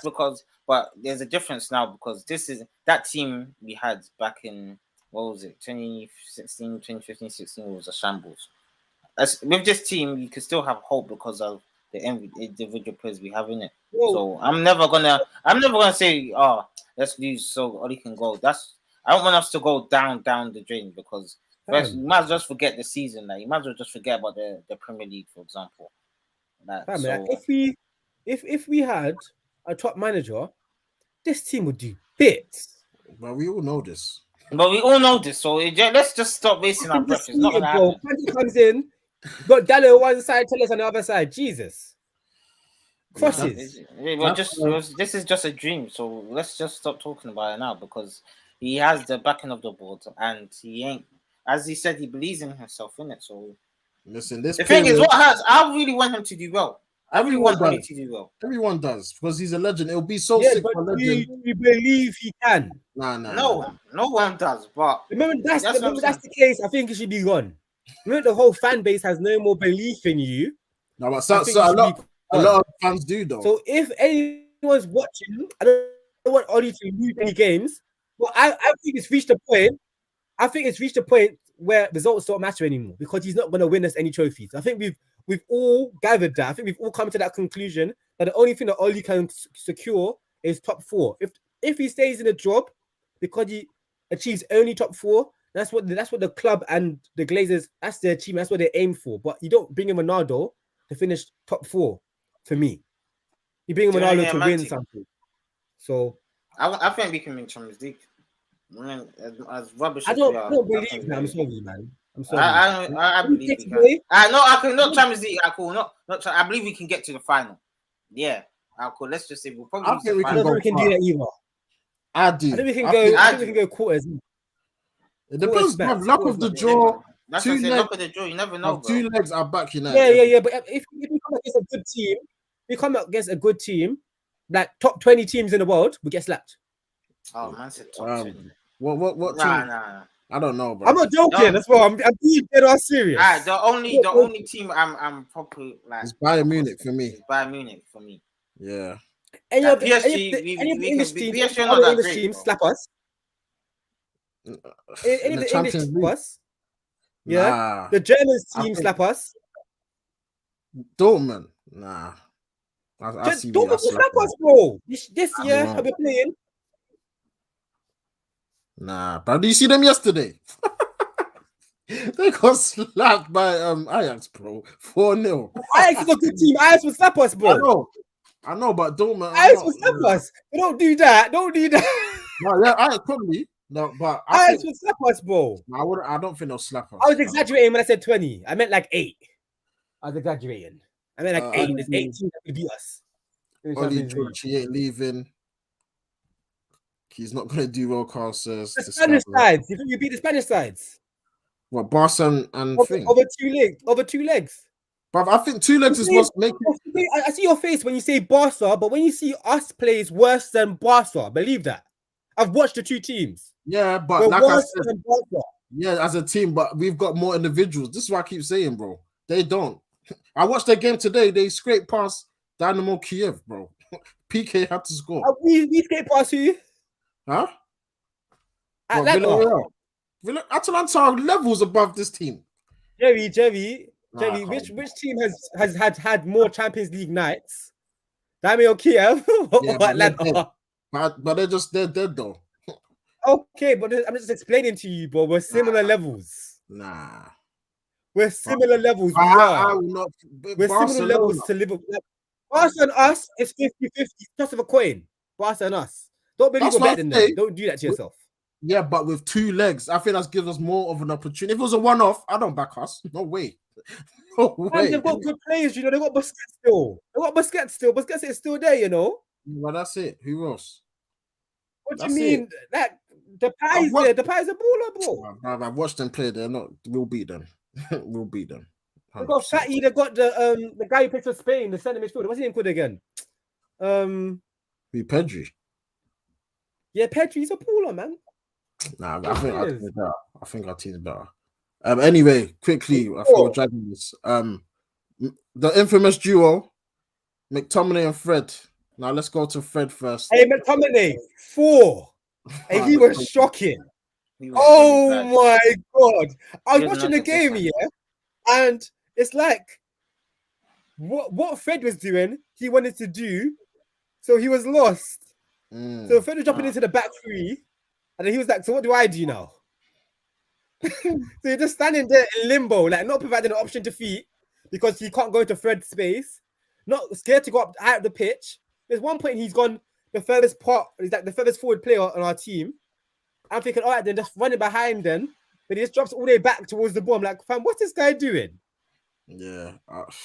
[SPEAKER 2] because. But there's a difference now because this is that team we had back in what was it 2015, 16 was a shambles. With this team, you can still have hope because of the individual players we have in it. Whoa. So I'm never gonna say, let's lose so Ollie can go. I don't want us to go down the drain because first, you might as well just forget the season. Like you might as well just forget about the Premier League, for example.
[SPEAKER 3] If we had a top manager, this team would do bits.
[SPEAKER 1] But we all know this.
[SPEAKER 2] So let's just stop wasting our breath. It's not gonna happen.
[SPEAKER 3] He comes in, got Dallo on one side, Tellers on the other side. Jesus. Crosses.
[SPEAKER 2] This is just a dream. So let's just stop talking about it now because he has the backing of the board and he ain't, as he said, he believes in himself, in it. So
[SPEAKER 1] listen,
[SPEAKER 2] the thing is, what hurts, I really want him to do well.
[SPEAKER 1] Everyone does because he's a legend. It'll be so sick for legend.
[SPEAKER 3] You believe he can?
[SPEAKER 2] No one does. But
[SPEAKER 3] remember that's the case. I think it should be gone. Remember, the whole fan base has no more belief in you.
[SPEAKER 1] No, but a lot of fans do though.
[SPEAKER 3] So if anyone's watching, I don't want Ollie to lose any games. But I think it's reached a point. I think it's reached a point where results don't matter anymore because he's not going to win us any trophies. I think we've all gathered that. I think we've all come to that conclusion that the only thing that Ollie can secure is top 4. If he stays in a job because he achieves only top 4, that's what the club and the Glazers, that's their achievement. That's what they aim for. But you don't bring in Ronaldo to finish top 4 for me. You bring in Ronaldo to win something. So
[SPEAKER 2] I think we can win Champions League. As rubbish
[SPEAKER 3] I don't believe that. I'm sorry, man. I'm sorry.
[SPEAKER 2] I believe we can. I can not Champions League. I believe we can get to the final. Yeah. Cool. Let's just say we'll probably.
[SPEAKER 3] I think we can do that either.
[SPEAKER 1] I do.
[SPEAKER 3] I think we can go. I think we can go quarters.
[SPEAKER 1] It depends. Luck of the draw.
[SPEAKER 2] That's what I said. Luck of the draw. You never know.
[SPEAKER 1] 2 legs are back.
[SPEAKER 3] Yeah. But if we come against a good team, like top 20 teams in the world, we get slapped.
[SPEAKER 2] Oh man, said top 10.
[SPEAKER 1] What team? Nah. I don't know, bro.
[SPEAKER 3] I'm not joking. That's why I'm being dead serious.
[SPEAKER 2] The only team I'm probably like
[SPEAKER 1] it's Bayern Munich for me.
[SPEAKER 2] It's Bayern Munich for me.
[SPEAKER 1] Yeah.
[SPEAKER 3] Any of the English teams slap us? Any of the English slap us? Yeah. The Germans team slap us.
[SPEAKER 1] Dortmund, nah. I see me.
[SPEAKER 3] Dortmund will slap us, bro. This year, have been playing.
[SPEAKER 1] Nah, but do you see them yesterday? They got slapped by Ajax, bro. 4-0.
[SPEAKER 3] Ajax is a good team. Ajax will slap us, bro.
[SPEAKER 1] I know, but Dortmund.
[SPEAKER 3] Ajax will slap us. Don't do that. Don't do that.
[SPEAKER 1] No, yeah, Ajax probably. No, but
[SPEAKER 3] Ajax will slap us, bro.
[SPEAKER 1] I don't think they'll slap us.
[SPEAKER 3] I was exaggerating when I said 20. I meant like 8. I was exaggerating. I meant like 8. There's 8 teams that will beat us.
[SPEAKER 1] He ain't leaving. He's not going to do well, Carl says.
[SPEAKER 3] The Spanish sides. You think you beat the Spanish sides?
[SPEAKER 1] What, Barca and thing?
[SPEAKER 3] Over 2 legs.
[SPEAKER 1] But I think 2 legs is what's making...
[SPEAKER 3] I see your face when you say Barca, but when you see us plays worse than Barca, believe that. I've watched the 2 teams.
[SPEAKER 1] Yeah, but
[SPEAKER 3] we're
[SPEAKER 1] like I said,
[SPEAKER 3] Barca.
[SPEAKER 1] Yeah, as a team, but we've got more individuals. This is what I keep saying, bro. They don't. I watched their game today. They scraped past Dynamo Kiev, bro. PK had to score.
[SPEAKER 3] We scraped past who?
[SPEAKER 1] Huh?
[SPEAKER 3] Atalanta.
[SPEAKER 1] Atalanta are levels above this team.
[SPEAKER 3] Jerry, which team has had more Champions League nights? Dynamo Kiev or Atlanta?
[SPEAKER 1] But they're dead though.
[SPEAKER 3] Okay, but I'm just explaining to you, bro. We're similar levels.
[SPEAKER 1] Nah.
[SPEAKER 3] We're similar levels. We're similar levels to Liverpool. Barca and us is 50-50. Toss of a coin. Barca and us. Don't believe we're better than them. Don't do that to yourself.
[SPEAKER 1] Yeah, but with 2 legs, I think that gives us more of an opportunity. If it was a one-off, I don't back us. No way. No way.
[SPEAKER 3] And they've got good players, you know. They've got Busquets still. Busquets is still there, you know.
[SPEAKER 1] Well, that's it. Who else?
[SPEAKER 3] What do you mean? That the Pies there. The Pies are baller,
[SPEAKER 1] bro. I've watched them play. They're not. We'll beat them. We'll beat them.
[SPEAKER 3] 100%. They got Fatty. They got the guy who plays for Spain, the centre midfielder. What's his name called again?
[SPEAKER 1] Who, Pedri?
[SPEAKER 3] Yeah, Pedri's a baller, man.
[SPEAKER 1] Nah, I think our team's better. Anyway, quickly, I thought dragging this. The infamous duo, McTominay and Fred. Now let's go to Fred first.
[SPEAKER 3] Hey, McTominay, 4. And he was shocking. Oh my god! I was watching the game here, and it's like what Fred was doing, he wanted to do, so he was lost. So Fred was jumping into the back 3, and then he was like, "So what do I do now?" So you're just standing there in limbo, like not providing an option to feet because he can't go into Fred's space, not scared to go up out of the pitch. There's one point he's gone the furthest part. He's like the furthest forward player on our team. I'm thinking, all right, then just running behind them, but he just drops all the way back towards the ball. I'm like, fam, what's this guy doing?
[SPEAKER 1] Yeah.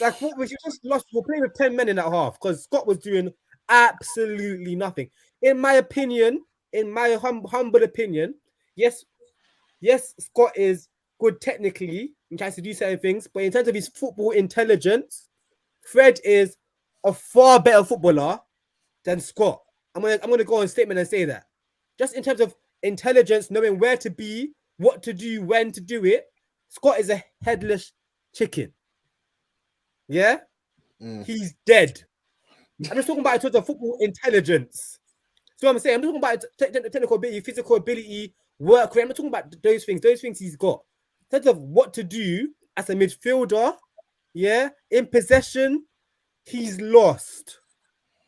[SPEAKER 3] Like, what was you just lost? We're playing with 10 men in that half because Scott was doing absolutely nothing. In my opinion, in my humble opinion, yes, Scott is good technically and tries to do certain things, but in terms of his football intelligence, Fred is a far better footballer than Scott. I'm gonna go on statement and say that. Just in terms of intelligence, knowing where to be, what to do, when to do it, Scott is a headless chicken. Yeah? He's dead. I'm just talking about in terms of football intelligence. So I'm saying, I'm talking about technical ability, physical ability, work rate. I'm not talking about those things. Those things he's got. In terms of what to do as a midfielder, yeah, in possession, he's lost.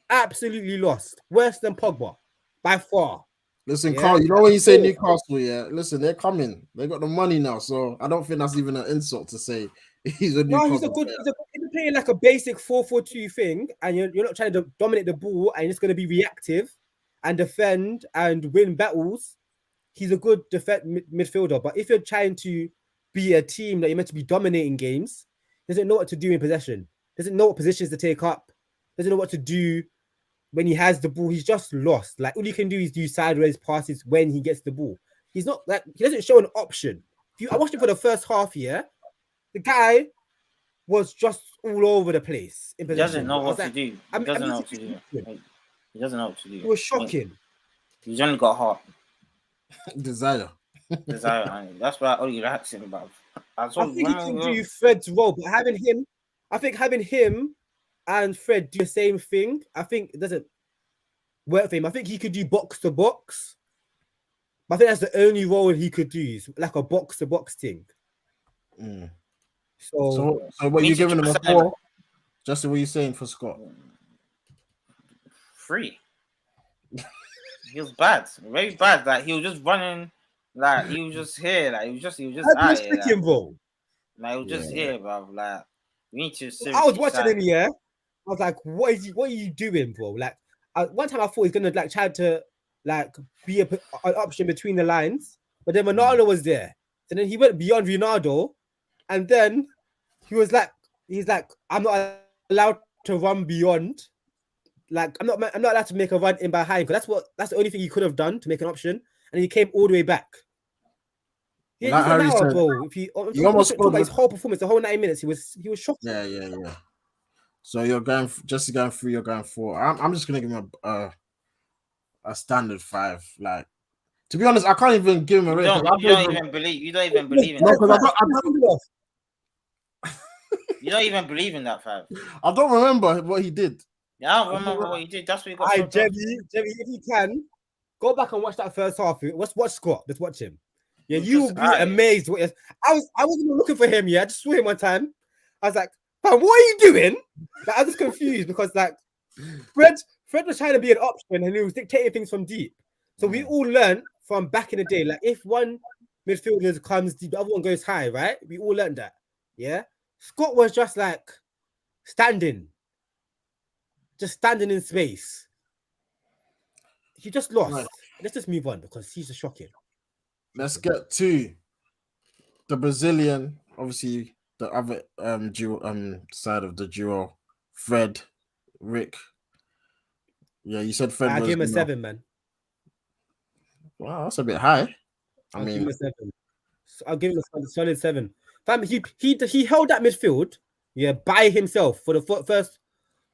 [SPEAKER 3] Absolutely lost. Worse than Pogba, by far.
[SPEAKER 1] Listen, Carl, you know when you say Newcastle, yeah? Listen, they're coming. They got the money now, so I don't think that's even an insult to say he's a Newcastle.
[SPEAKER 3] No, he's playing like a basic 4-4-2 thing, and you're not trying to dominate the ball, and you're just going to be reactive and defend and win battles. He's a good midfielder, but if you're trying to be a team that you're meant to be dominating games, doesn't know what to do in possession, doesn't know what positions to take up, doesn't know what to do when he has the ball. He's just lost. Like, all he can do is do sideways passes when he gets the ball. He's not like, he doesn't show an option. I watched him for the first half here. The guy was just all over the place in possession.
[SPEAKER 2] He doesn't know what to do. He doesn't know what to do. He doesn't know what to do.
[SPEAKER 3] It was shocking.
[SPEAKER 2] He's only got heart.
[SPEAKER 1] Desire.
[SPEAKER 2] That's what Oli likes him about.
[SPEAKER 3] I think he can do Fred's role, but having him and Fred do the same thing, I think it doesn't work for him. I think he could do box to box, but I think that's the only role he could do, like a box to box thing.
[SPEAKER 1] So what, you giving him a 4? Justin, what are you saying for Scott?
[SPEAKER 2] 3. He was bad, very bad. Like he was just running, like he was just here, like he was just out here, like,
[SPEAKER 3] bro.
[SPEAKER 2] Like he was just here, bro. Like we need to.
[SPEAKER 3] I was watching him, yeah. I was like, what are you doing, bro? Like, one time I thought he's gonna like try to like be an option between the lines, but then Ronaldo was there. So then he went beyond Ronaldo, and then he's like, I'm not allowed to run beyond. Like, I'm not allowed to make a run in behind, because that's the only thing he could have done to make an option, and he came all the way back. Yeah, he's an hour, bro. If he almost talk about his whole performance, the whole 90 minutes, he was shocking.
[SPEAKER 1] Yeah. So you're going 3, you're going 4. I'm just gonna give him a standard 5. Like, to be honest, I can't even give him a rating.
[SPEAKER 2] You don't even believe in that. You don't even believe in that 5.
[SPEAKER 1] I don't remember what he did.
[SPEAKER 2] Yeah, I don't remember what he did. That's what he got.
[SPEAKER 3] Jemmy, if you can, go back and watch that first half. Watch Scott. Just watch him. Yeah, you will be amazed. I wasn't even looking for him. Yeah, I just saw him one time. I was like, "Fam, what are you doing?" Like, I was just confused because like Fred was trying to be an option and he was dictating things from deep. So we all learned from back in the day. Like, if one midfielder comes deep, the other one goes high, right? We all learned that. Yeah, Scott was just like standing in space. He just lost. Right. Let's just move on because he's just shocking.
[SPEAKER 1] Let's get to the Brazilian, obviously the other duo, side of the duo, Fred, Rick. Yeah, you said Fred.
[SPEAKER 3] I give him a 7, man.
[SPEAKER 1] Wow, that's a bit high.
[SPEAKER 3] I'll give him a 7. I'll give him a solid 7. Fam, he held that midfield, yeah, by himself for the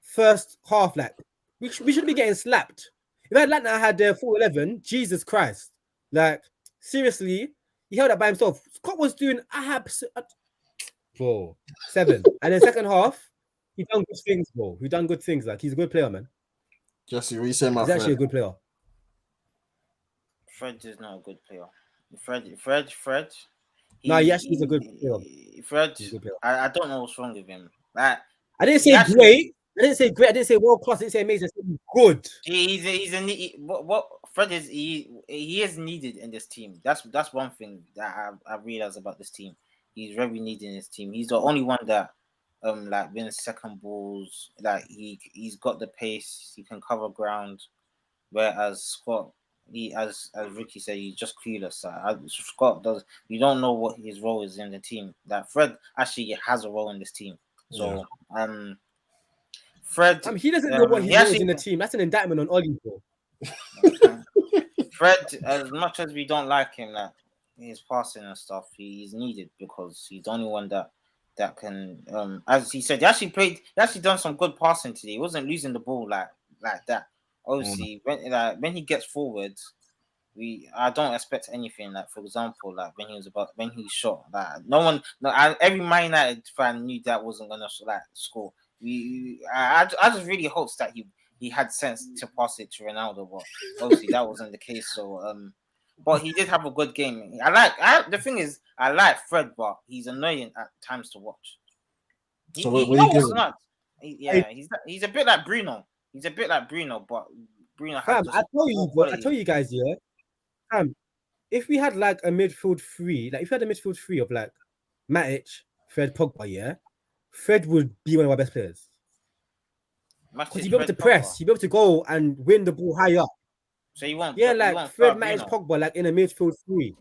[SPEAKER 3] first half. Like, we should be getting slapped. If Atlanta had their full 11, Jesus Christ, like. Seriously, he held that by himself. Scott was doing bro, 7. And then second half, he done good things, bro. He done good things. Like, he's a good player, man.
[SPEAKER 1] Jesse, what you saying about
[SPEAKER 3] He's actually a good player.
[SPEAKER 2] Fred is not a good player. Fred.
[SPEAKER 3] He actually is a good player.
[SPEAKER 2] Fred, I don't know what's wrong with him. Like,
[SPEAKER 3] I didn't say great. I didn't say great. I didn't say world class. I didn't say amazing. I said good.
[SPEAKER 2] What Fred is. He is needed in this team. That's one thing that I realized about this team. He's very needed in this team. He's the only one that like wins second balls. Like he's got the pace. He can cover ground. Whereas Scott, as Ricky said, he's just clueless. Scott does. You don't know what his role is in the team. That Fred actually has a role in this team. So Fred,
[SPEAKER 3] he doesn't know what he is in the team. That's an indictment on Oli, bro.
[SPEAKER 2] Fred, as much as we don't like him, like his passing and stuff, he's needed because he's the only one that can. As he said, he actually done some good passing today. He wasn't losing the ball like that. Obviously, when he gets forward, I don't expect anything. Like, for example, like when he shot, like every Man United fan knew that wasn't gonna like score. I just really hopes that he had sense to pass it to Ronaldo, but obviously that wasn't the case. So but he did have a good game. The thing is, I like Fred, but he's annoying at times to watch. He's a bit like Bruno. He's a bit like Bruno, but Bruno has.
[SPEAKER 3] I tell you guys, yeah. If we had like a midfield 3, like if we had a midfield 3 of like Matic, Fred, Pogba, yeah, Fred would be one of our best players. Because he'd be able to press, he'd be able to go and win the ball high up.
[SPEAKER 2] So you want
[SPEAKER 3] Fred, Matic, Pogba, like in a midfield 3.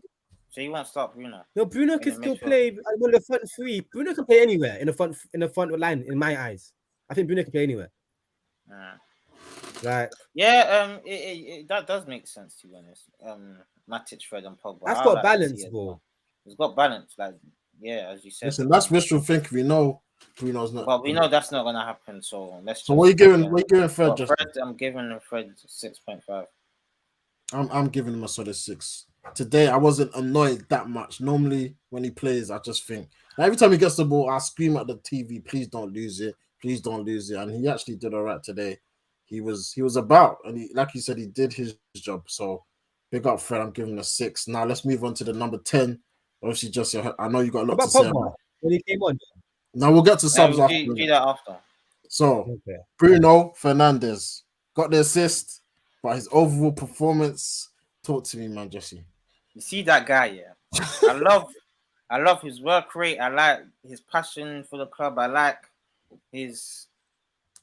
[SPEAKER 2] So you won't start Bruno?
[SPEAKER 3] No, Bruno can still play one of the front 3. Bruno can play anywhere in the front line. In my eyes, I think Bruno can play anywhere. That
[SPEAKER 2] does make sense, to be honest. Matic, Fred, and Pogba.
[SPEAKER 3] That's got balance, bro.
[SPEAKER 2] It's got balance, like as you said.
[SPEAKER 1] Listen, that's wishful thinking. We know Bruno's not.
[SPEAKER 2] But we know that's not gonna happen. So let's.
[SPEAKER 1] So what are you giving? What are you giving Fred?
[SPEAKER 2] I'm giving Fred 6.5.
[SPEAKER 1] I'm giving him a solid 6. Today I wasn't annoyed that much. Normally when he plays, I just think every time he gets the ball, I scream at the TV, "Please don't lose it! Please don't lose it!" And he actually did all right today. He was about, and he, like you said, he did his job. So big up Fred. I'm giving him a 6. Now let's move on to the number 10. Obviously, just I know you got a lot to say about
[SPEAKER 3] when he came on.
[SPEAKER 1] Now we'll get to subs
[SPEAKER 2] after. Do that after.
[SPEAKER 1] So Bruno Fernandes got the assist, but his overall performance. Talk to me, man, Jesse.
[SPEAKER 2] You see that guy, yeah. I love his work rate. I like his passion for the club. I like his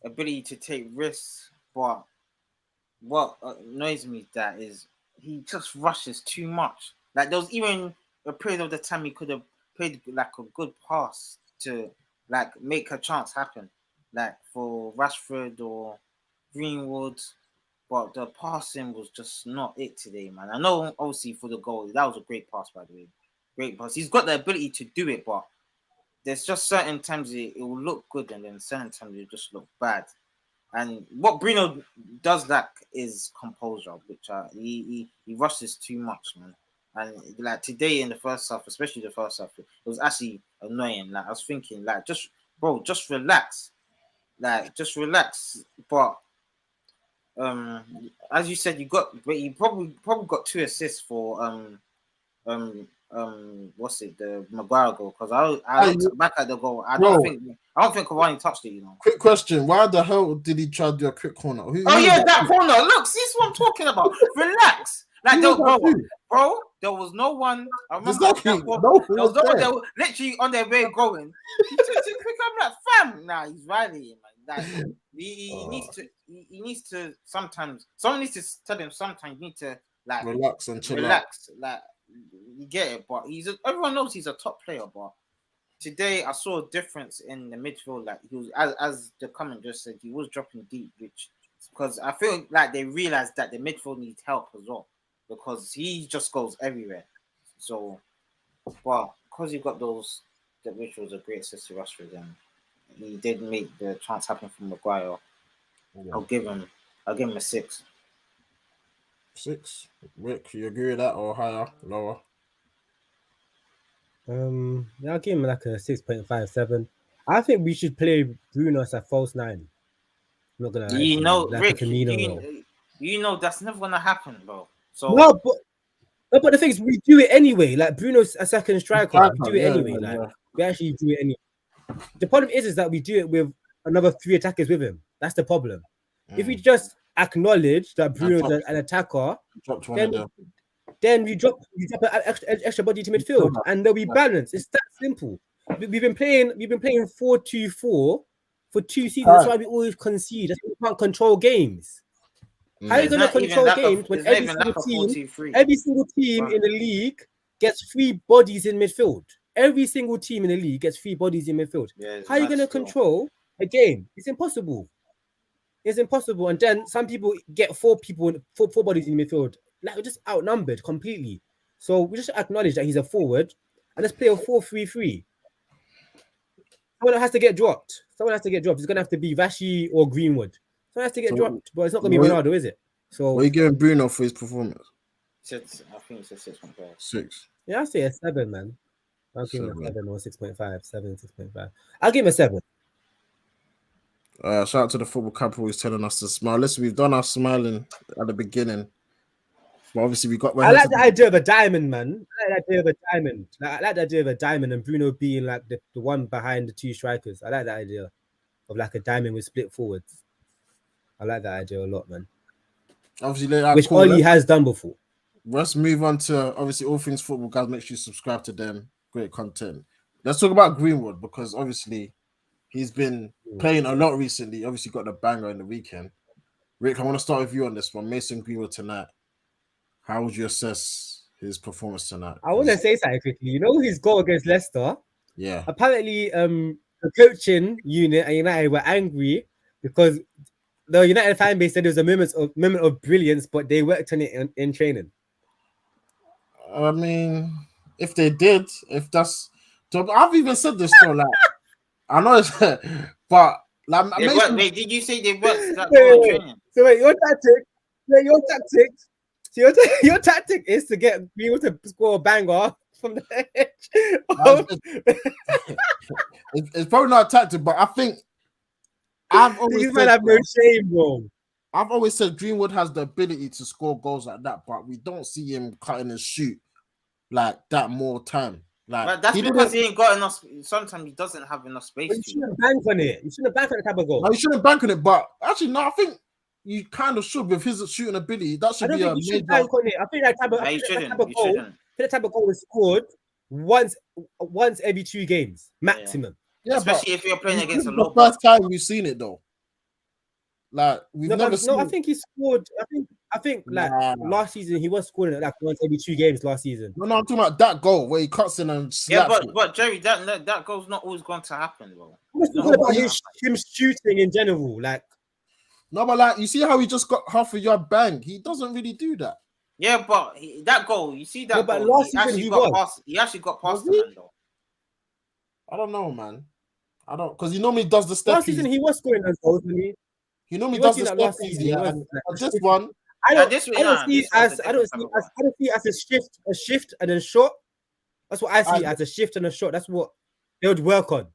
[SPEAKER 2] ability to take risks. But what annoys me that is he just rushes too much. Like there was even a period of the time he could have played like a good pass to like make a chance happen, like for Rashford or Greenwood. But the passing was just not it today, man. I know, obviously, for the goal, that was a great pass, by the way. Great pass. He's got the ability to do it, but there's just certain times it will look good, and then certain times it just look bad. And what Bruno does lack is composure, which he rushes too much, man. And like today in the first half, especially the first half, it was actually annoying. Like I was thinking, like just relax, just relax. But as you said, you probably got 2 assists for what's it, the Maguire goal, because I looked back at the goal. I don't think Cavani touched it, you know.
[SPEAKER 1] Quick question: why the hell did he try to do a quick corner?
[SPEAKER 2] That corner. Look, see what I'm talking about. Relax. Like bro, there was no one. I remember there was no one. They were literally on their way going. He took a quick. I'm like, fam. Nah, he's rallying, man. Like, he needs to sometimes. Someone needs to tell him sometimes you need to like
[SPEAKER 1] relax and chill
[SPEAKER 2] out. Like you get it, but everyone knows he's a top player. But today I saw a difference in the midfield. Like he was, as the comment just said, he was dropping deep, which because I feel like they realized that the midfield needs help as well, because he just goes everywhere. So, but because he got those, which was a great assist to Rashford, and he did make the chance happen from Maguire. Yeah. I'll give him a 6.
[SPEAKER 1] 6. Rick, you agree with that or higher, lower?
[SPEAKER 3] Yeah, I'll give him like a 6.57. I think we should play Bruno as a false 9. I'm not gonna lie.
[SPEAKER 2] You know,
[SPEAKER 3] like
[SPEAKER 2] Rick, you know that's never gonna happen, bro. So
[SPEAKER 3] no, but the thing is, we do it anyway. Like Bruno's a second striker, we do it anyway. We actually do it anyway. The problem is that we do it with another 3 attackers with him. That's the problem. If we just acknowledge that Bruno's an attacker, then we drop an extra body to midfield, and they'll be balanced. It's that simple. We've been playing 4-2-4 for 2 seasons. That's why we always concede. That's why we can't control games. How are you going to control games when every single team in the league gets 3 bodies in midfield? Every single team in the league gets 3 bodies in midfield. How are you going to control a game? It's impossible. It's impossible. And then some people get 4 bodies in midfield. Like, we're just outnumbered completely. So we just acknowledge that he's a forward and let's play a 4-3-3. Someone has to get dropped. It's going to have to be Vashi or Greenwood. Someone has to get dropped, but it's not going to be Ronaldo, is it? So
[SPEAKER 1] what are you giving Bruno for his performance?
[SPEAKER 2] 6. I think it's a 6.5.
[SPEAKER 1] 6.
[SPEAKER 3] Yeah, I'll say a 7, man. I'll give him a 7 or 6.5. 7, 6.5. I'll give him a 7.
[SPEAKER 1] Shout out to the football capital who's telling us to smile. Listen, we've done our smiling at the beginning. But obviously, I
[SPEAKER 3] like the idea of a diamond, man. I like the idea of a diamond. I like the idea of a diamond and Bruno being like the one behind the 2 strikers. I like that idea of like a diamond with split forwards. I like that idea a lot, man.
[SPEAKER 1] Obviously,
[SPEAKER 3] which Oli has done before.
[SPEAKER 1] Let's move on to obviously all things football, guys. Make sure you subscribe to them. Great content. Let's talk about Greenwood because obviously he's been playing a lot recently. Obviously, got the banger in the weekend. Rick, I want to start with you on this one. Mason Greenwood tonight. How would you assess his performance tonight?
[SPEAKER 3] I want to say something quickly. You know his goal against Leicester?
[SPEAKER 1] Yeah.
[SPEAKER 3] Apparently, the coaching unit and United were angry because the United fan base said it was a moment of brilliance, but they worked on it in training.
[SPEAKER 1] I mean, if they did, I've even said this though. Like, I know it's, but like,
[SPEAKER 2] wait, did you say they worked that in training?
[SPEAKER 3] So wait, your tactic is to get people to score a banger from the edge.
[SPEAKER 1] It's probably not a tactic, but I think I've always said,
[SPEAKER 3] have no shame, bro.
[SPEAKER 1] I've always said Greenwood has the ability to score goals like that, but we don't see him cutting and shoot like that more time. Like,
[SPEAKER 2] but that's because he ain't got enough. Sometimes he doesn't have enough space.
[SPEAKER 3] But you shouldn't bank on it. You shouldn't bank on the type of goal.
[SPEAKER 1] No, you shouldn't bank on it. But actually, no, I think you kind of should with his shooting ability. That should be a major.
[SPEAKER 3] Should bank on it. I think that type of goal is scored once every 2 games maximum.
[SPEAKER 2] Yeah, especially if you're playing against a low.
[SPEAKER 1] The first time we've seen it though. Like we've never seen.
[SPEAKER 3] No, I think he scored. I think last season he was scoring like once every 2 games last season.
[SPEAKER 1] No, I'm talking about that goal where he cuts in and slaps.
[SPEAKER 2] Yeah, but Jerry, that goal's not always going to happen, bro.
[SPEAKER 3] I'm talking about him shooting in general, like.
[SPEAKER 1] No, but like you see how he just got half a yard bang. He doesn't really do that.
[SPEAKER 2] Yeah, but that goal, you see that goal.
[SPEAKER 3] But last season
[SPEAKER 2] he actually got past the man though.
[SPEAKER 1] I don't know, man. I don't because he normally does the step.
[SPEAKER 3] Last season he was scoring those goals,
[SPEAKER 1] he normally does the step.
[SPEAKER 3] Last season,
[SPEAKER 1] this one,
[SPEAKER 3] I don't see it as a shift and a shot. That's what I see as a shift and a shot. That's what they would work on.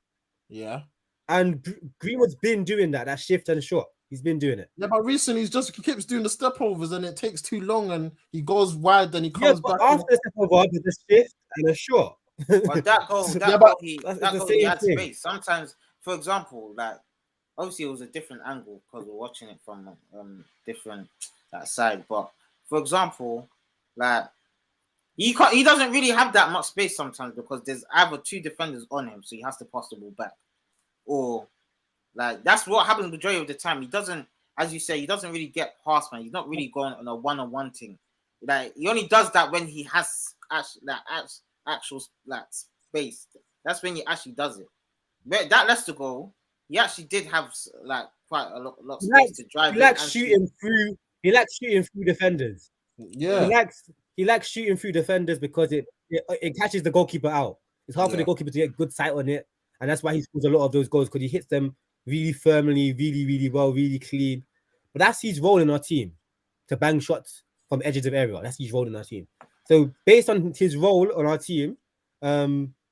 [SPEAKER 1] Yeah.
[SPEAKER 3] And Greenwood's been doing that shift and shot. He's been doing it.
[SPEAKER 1] Yeah, but recently he keeps doing the step overs and it takes too long and he goes wide, then he comes back.
[SPEAKER 3] After the step over, there's a shift and a shot.
[SPEAKER 2] But that goal, he had space. Sometimes, for example, like obviously it was a different angle because we're watching it from different side. But for example, like he doesn't really have that much space sometimes because there's either 2 defenders on him, so he has to pass the ball back, or like that's what happens majority of the time. He doesn't, as you say, he doesn't really get past man. He's not really going on a one-on-one thing. Like he only does that when he has actual space. That's when he actually does it. But that Leicester goal, he actually did have like quite a lot of space to drive.
[SPEAKER 3] He likes shooting through. He likes shooting through defenders.
[SPEAKER 1] Yeah,
[SPEAKER 3] he likes shooting through defenders because it catches the goalkeeper out. It's hard for the goalkeeper to get good sight on it, and that's why he scores a lot of those goals because he hits them really firmly, really, really well, really clean. But that's his role in our team, to bang shots from edges of area. That's his role in our team. So based on his role on our team,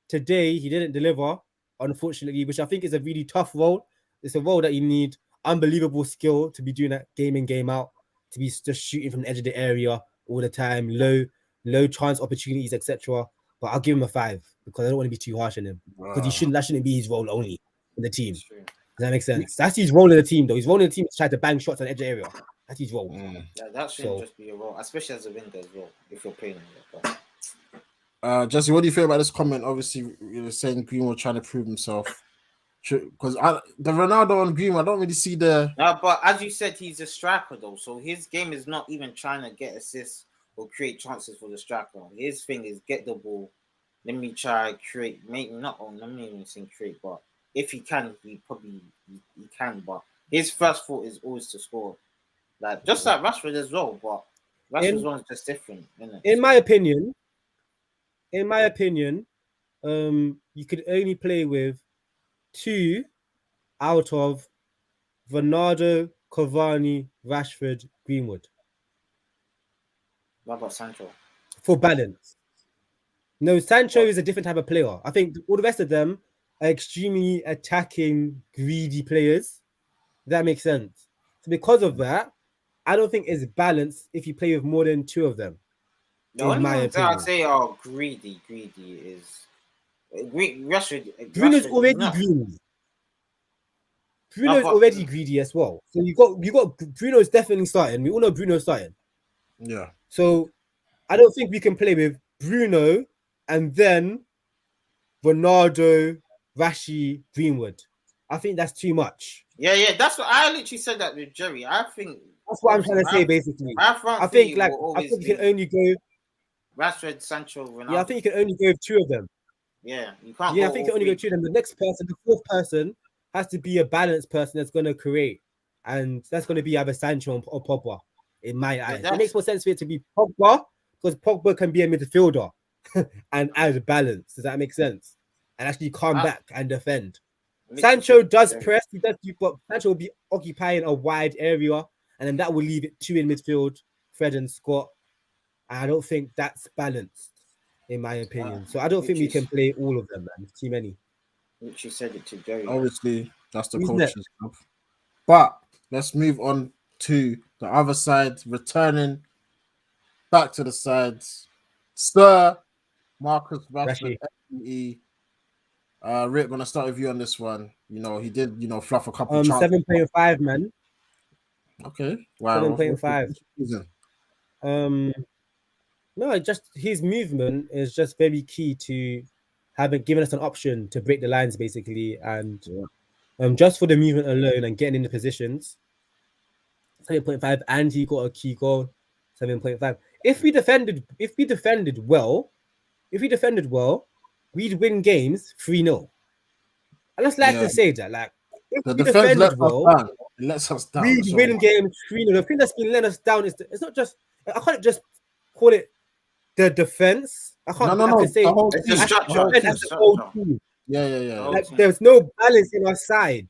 [SPEAKER 3] today he didn't deliver, unfortunately, which I think is a really tough role. It's a role that you need unbelievable skill to be doing that game in, game out, to be just shooting from the edge of the area all the time, low chance opportunities, etc. But I'll give him a 5 because I don't want to be too harsh on him. Because that shouldn't be his role only in the team. Does that make sense? That's his role in the team, though. His role in the team is try to bang shots on the edge area. That's his role.
[SPEAKER 2] Yeah, that shouldn't just be your role, especially as a winger as well, if you're playing it.
[SPEAKER 1] Jesse, what do you feel about this comment? Obviously, you're saying Greenwood trying to prove himself. Because the Ronaldo on Greenwood, I don't really see the...
[SPEAKER 2] No, but as you said, he's a striker, though. So his game is not even trying to get assists or create chances for the striker. His thing is get the ball. Let me try create. Maybe not. Let me even say create, but if he can, he can. But his first thought is always to score, like just like Rashford as well. But Rashford's one is just different, isn't it?
[SPEAKER 3] In my opinion, you could only play with 2 out of Ronaldo, Cavani, Rashford, Greenwood.
[SPEAKER 2] What about Sancho?
[SPEAKER 3] For balance. No, Sancho is a different type of player. I think all the rest of them are extremely attacking, greedy players. That makes sense. So because of that, I don't think it's balanced if you play with more than 2 of them.
[SPEAKER 2] The only ones I'd say are greedy is Rashford.
[SPEAKER 3] Bruno's already greedy. Bruno's already greedy as well. So you got Bruno's definitely starting. We all know Bruno's starting.
[SPEAKER 1] Yeah.
[SPEAKER 3] So I don't think we can play with Bruno and then Ronaldo, Rashi, Greenwood. I think that's too much.
[SPEAKER 2] Yeah. That's what I literally said that with Jerry. I think
[SPEAKER 3] that's what I'm trying to say. Basically, I think you can only go
[SPEAKER 2] Rashford, Sancho, Ronaldo.
[SPEAKER 3] Yeah, I think you can only go with 2 of them.
[SPEAKER 2] Yeah, you can't.
[SPEAKER 3] Yeah, I think you can only go 2 of them. The next person, the 4th person, has to be a balanced person that's going to create, and that's going to be either Sancho or Pogba. In my eyes, it makes more sense for it to be Pogba because Pogba can be a midfielder and add balance. Does that make sense? And actually come back and defend. Sancho does press. But Sancho will be occupying a wide area, and then that will leave it 2 in midfield, Fred and Scott. And I don't think that's balanced, in my opinion. So I don't think we can play all of them, man. Too many.
[SPEAKER 2] She said it to Jerry.
[SPEAKER 1] Obviously, that's the coach's job. But let's move on to the other side, returning back to the sides. Sir Marcus Rashford, He, Rick, gonna start with you on this one. You know, he did, fluff a couple chances.
[SPEAKER 3] 7.5, man.
[SPEAKER 1] Okay. Wow.
[SPEAKER 3] 7.5. No, just his movement is just very key to having given us an option to break the lines, basically, and just for the movement alone and getting in the positions. 7.5, and he got a key goal. 7.5. If we defended well, we'd win games 3-0. I just like to say that, like, if
[SPEAKER 1] the
[SPEAKER 3] we
[SPEAKER 1] defense
[SPEAKER 3] defended well,
[SPEAKER 1] it lets us down.
[SPEAKER 3] we'd win games 3-0. The thing that's been letting us down is it's not just, I can't just call it the defense. I can't.
[SPEAKER 1] No.
[SPEAKER 3] I can say
[SPEAKER 2] it's the structure.
[SPEAKER 1] Team. Yeah.
[SPEAKER 3] Like, there's no balance in our side,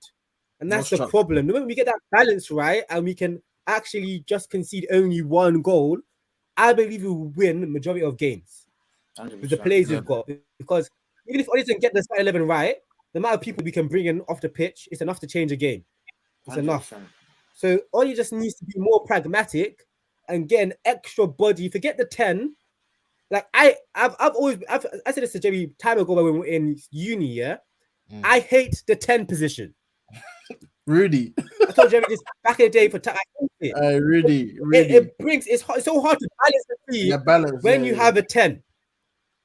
[SPEAKER 3] and that's the
[SPEAKER 1] structure.
[SPEAKER 3] problem. When we get that balance right, and we can actually just concede only one goal, I believe we will win the majority of games with the players we've got. Because even if Oli doesn't get the starting 11 right, the amount of people we can bring in off the pitch is enough to change a game. It's 100%. Enough. So Oli just needs to be more pragmatic and get an extra body. Forget the 10. Like I said this to Jerry time ago when we were in uni. Yeah, I hate the 10 position.
[SPEAKER 1] Rudy,
[SPEAKER 3] I told Jerry this back in the day for time. I hate it.
[SPEAKER 1] Rudy.
[SPEAKER 3] It brings it's so hard to balance the team when you have a 10.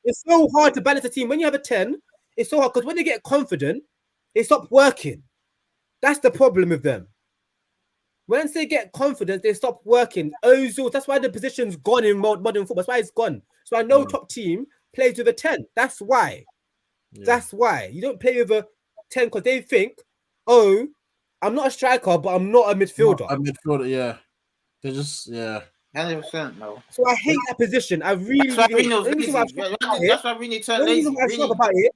[SPEAKER 3] It's so hard to balance the team when you have a 10. It's so hard because when they get confident, they stop working. That's the problem with them. Once they get confidence, they stop working. Ozil, that's why the position's gone in modern football. That's why it's gone. So I know top team plays with a 10. That's why. Yeah. That's why. You don't play with a 10 because they think, oh, I'm not a striker, but I'm not a midfielder.
[SPEAKER 1] A midfielder, yeah. They're just,
[SPEAKER 2] 100% no.
[SPEAKER 3] So I hate that position. I really,
[SPEAKER 2] that's
[SPEAKER 3] really
[SPEAKER 2] hate
[SPEAKER 3] That's
[SPEAKER 2] why Rooney turned lazy.
[SPEAKER 3] The only reason I talk about it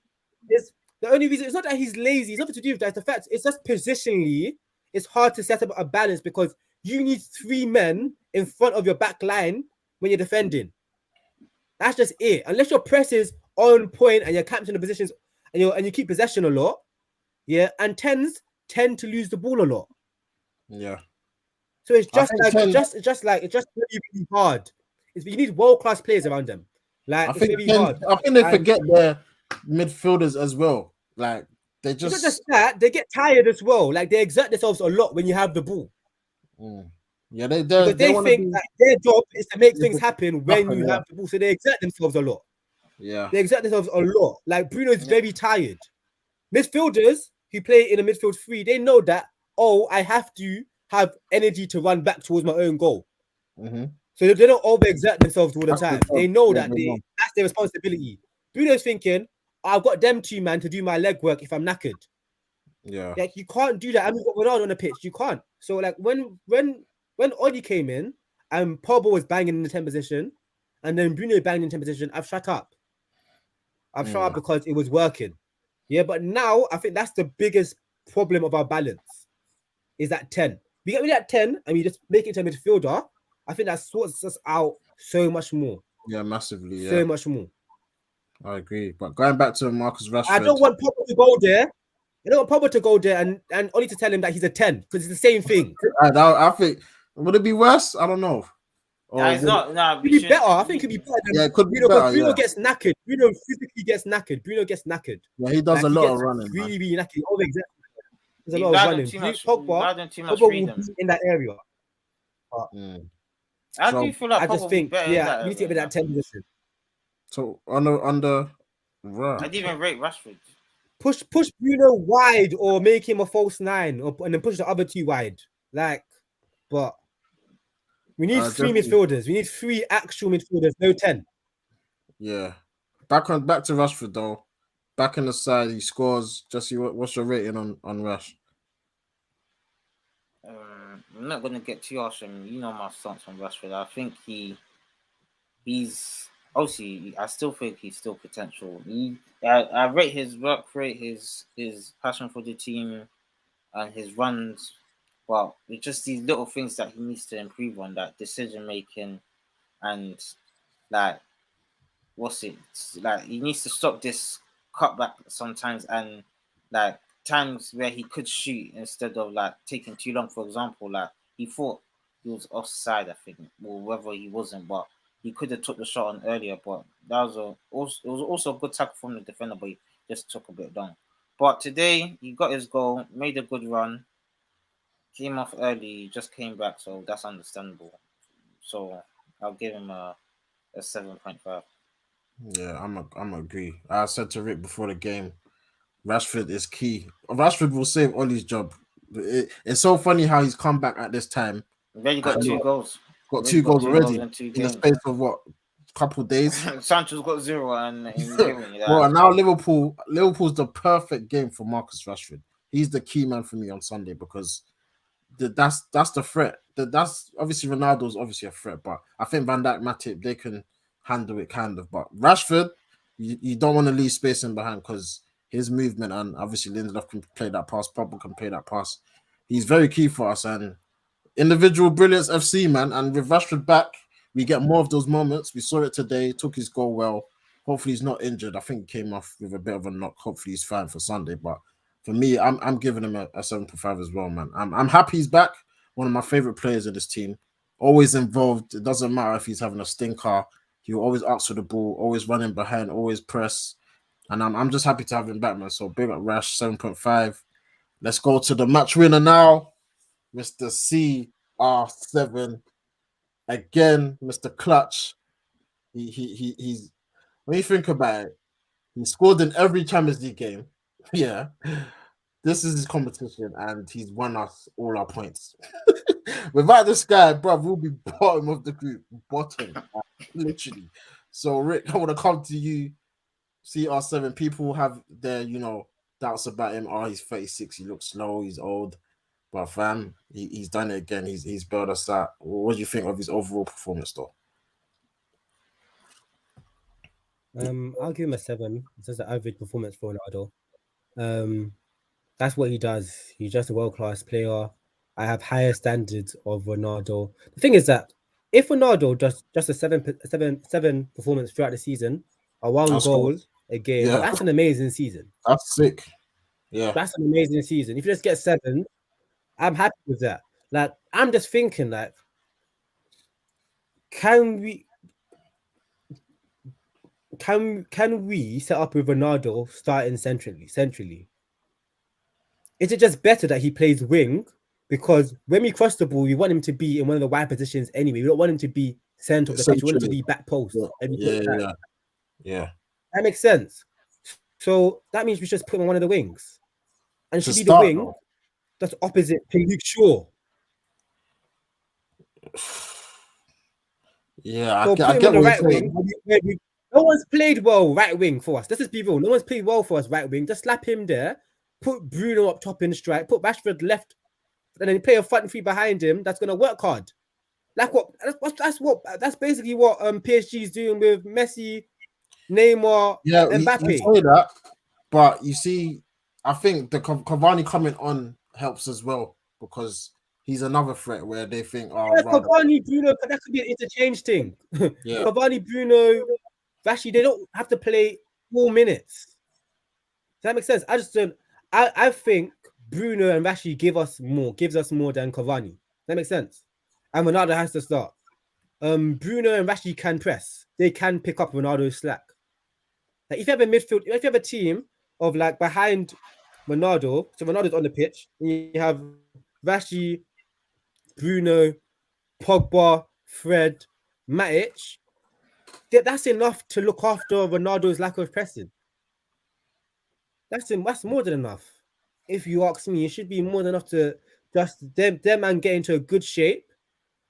[SPEAKER 3] is the only reason. It's not that he's lazy. It's nothing to do with that. It's the fact. It's just positionally. It's hard to set up a balance because you need 3 men in front of your back line when you're defending. That's just it. Unless your press is on point and you're capturing the positions and you keep possession a lot, and 10s tend to lose the ball a lot.
[SPEAKER 1] Yeah.
[SPEAKER 3] So it's just really hard. You need world-class players around them. Like it's really hard.
[SPEAKER 1] I think they forget their midfielders as well. Like they just.
[SPEAKER 3] It's not just that, they get tired as well. Like they exert themselves a lot when you have the ball.
[SPEAKER 1] Yeah,
[SPEAKER 3] they think that their job is to make things happen when you have the ball. So they exert themselves a lot.
[SPEAKER 1] Yeah.
[SPEAKER 3] They exert themselves a lot. Like Bruno is very tired. Midfielders who play in a midfield 3, they know that, I have to have energy to run back towards my own goal. So they don't overexert themselves all the time. They know that that's their responsibility. Bruno's thinking, I've got them 2 man to do my leg work if I'm knackered.
[SPEAKER 1] Yeah.
[SPEAKER 3] Like you can't do that. I mean, Ronaldo on the pitch, you can't. So like when Oli came in and Pogba was banging in the 10 position, and then Bruno banged in 10 position, I've shut up. I've shut up because it was working. Yeah, but now I think that's the biggest problem of our balance is that 10. We get rid of that 10 and we just make it to a midfielder. I think that sorts us out so much more.
[SPEAKER 1] Yeah, massively.
[SPEAKER 3] So much more. I
[SPEAKER 1] agree. But going back to Marcus Rashford,
[SPEAKER 3] I don't want Pogba to go there. I don't want Pogba to go there and only to tell him that he's a 10 because it's the same thing.
[SPEAKER 1] I think would it be worse? I don't know.
[SPEAKER 2] It's not. No,
[SPEAKER 3] it'd be better. I think it'd be better.
[SPEAKER 1] It could be better.
[SPEAKER 3] Bruno gets knackered. Bruno physically gets knackered.
[SPEAKER 1] Yeah, he does a lot of running.
[SPEAKER 3] Really knackered. There's a lot of running. Pogba will be in that area.
[SPEAKER 2] I do feel like
[SPEAKER 3] I just think, you need to get rid of that 10 position.
[SPEAKER 1] So under
[SPEAKER 2] I'd even rate Rashford.
[SPEAKER 3] Push Bruno wide or make him a false 9 and then push the other 2 wide. But we need 3 midfielders. We need 3 actual midfielders, no 10.
[SPEAKER 1] Yeah. Back to Rashford though. Back in the side, he scores. Jesse, what's your rating on Rash?
[SPEAKER 2] I'm not gonna get too harsh on him. You know my stance on Rashford. I think he's obviously. I still think he's still potential. I rate his work rate, his passion for the team, and his runs. Well, it's just these little things that he needs to improve on, that decision making, and he needs to stop this cutback sometimes, and times where he could shoot instead of taking too long. For example, he thought he was offside, I think, or whether he wasn't, but he could have took the shot on earlier, but it was also a good tackle from the defender, but he just took a bit down. But today he got his goal, made a good run, came off early, just came back, so that's understandable. So I'll give him a 7.5.
[SPEAKER 1] Yeah, I'm agree. I said to Rick before the game, Rashford is key. Rashford will save Ollie's job. It's so funny how he's come back at this time.
[SPEAKER 2] Already got 2 goals.
[SPEAKER 1] Got 2 goals already
[SPEAKER 2] in 2 games.
[SPEAKER 1] in the space of what, couple days.
[SPEAKER 2] Sancho's got 0, and
[SPEAKER 1] well, now Liverpool's the perfect game for Marcus Rashford. He's the key man for me on Sunday because that's the threat. That's obviously Ronaldo's obviously a threat, but I think Van Dijk, Matip, they can handle it kind of. But Rashford, you don't want to leave space in behind because his movement, and obviously Lindelof can play that pass, Pogba can play that pass. He's very key for us, and individual brilliance FC, man. And with Rashford back, we get more of those moments. We saw it today, took his goal well. Hopefully he's not injured. I think he came off with a bit of a knock. Hopefully he's fine for Sunday. But for me, I'm giving him a 7.5 as well, man. I'm happy he's back. One of my favorite players of this team. Always involved. It doesn't matter if he's having a stinker. He will always ask for the ball, always running behind, always press. And I'm just happy to have him back, man. So big up Rash, 7.5. Let's go to the match winner now. Mr. CR7. Again, Mr. Clutch. He's when you think about it, he scored in every Champions League game. Yeah. This is his competition, and he's won us all our points. Without this guy, bro, we'll be bottom of the group. Bottom. Literally. So, Rick, I want to come to you. CR7, people have their, doubts about him. Oh, he's 36. He looks slow. He's old. But fam, he's done it again. He's bailed us out. What do you think of his overall performance, though?
[SPEAKER 3] I'll give him a 7. It's just an average performance for Ronaldo. That's what he does. He's just a world-class player. I have higher standards of Ronaldo. The thing is that if Ronaldo does just a 7 performance throughout the season, a 1 goal a game, that's an amazing season.
[SPEAKER 1] That's sick. Yeah,
[SPEAKER 3] that's an amazing season. If you just get 7, I'm happy with that. Like, I'm just thinking, like, can we set up with Ronaldo starting centrally? Is it just better that he plays wing? Because when we cross the ball, we want him to be in one of the wide positions anyway. We don't want him to be centre of the pitch. We want him to be back post.
[SPEAKER 1] Yeah.
[SPEAKER 3] That makes sense. So that means we just put him on one of the wings. And it should be the wing that's opposite to Luke Shaw.
[SPEAKER 1] Yeah,
[SPEAKER 3] so I get the right wing. No one's played well right wing for us. Let's just be real. No one's played well for us right wing. Just slap him there. Put Bruno up top in strike. Put Rashford left, and then play a front three behind him. That's gonna work hard. Like what? That's basically what PSG is doing with Messi, Neymar, Mbappe.
[SPEAKER 1] You say that, but you see, I think the Cavani coming on helps as well because he's another threat where they think,
[SPEAKER 3] Cavani, Bruno, that could be an interchange thing.
[SPEAKER 1] Yeah.
[SPEAKER 3] Cavani, Bruno, Rashi, they don't have to play 4 minutes. Does that make sense? I just don't. I think Bruno and Rashi gives us more than Cavani. That makes sense. And Ronaldo has to start. Bruno and Rashi can press. They can pick up Ronaldo's slack. Like if you have a midfield, if you have a team of like behind Ronaldo, so Ronaldo's on the pitch, and you have Rashi, Bruno, Pogba, Fred, Matic, that's enough to look after Ronaldo's lack of pressing. That's more than enough. If you ask me, it should be more than enough to just them and get into a good shape.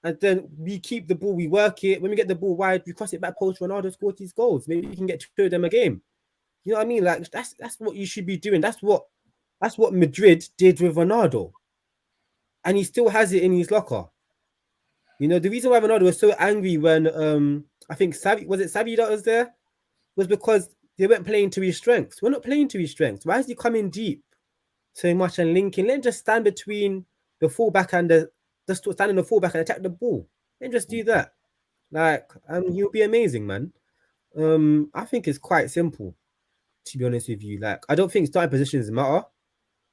[SPEAKER 3] And then we keep the ball, we work it. When we get the ball wide, we cross it back post. Ronaldo scores his goals. Maybe we can get 2 of them a game. You know what I mean? Like that's what you should be doing. That's what Madrid did with Ronaldo. And he still has it in his locker. You know, the reason why Ronaldo was so angry when I think Xavi that was there was because they weren't playing to his strengths. We're not playing to his strengths. Why is he coming deep so much and linking? Let him just stand between the fullback and stand in the fullback and attack the ball. Let him just do that. Like, he'll be amazing, man. I think it's quite simple, to be honest with you. Like, I don't think starting positions matter.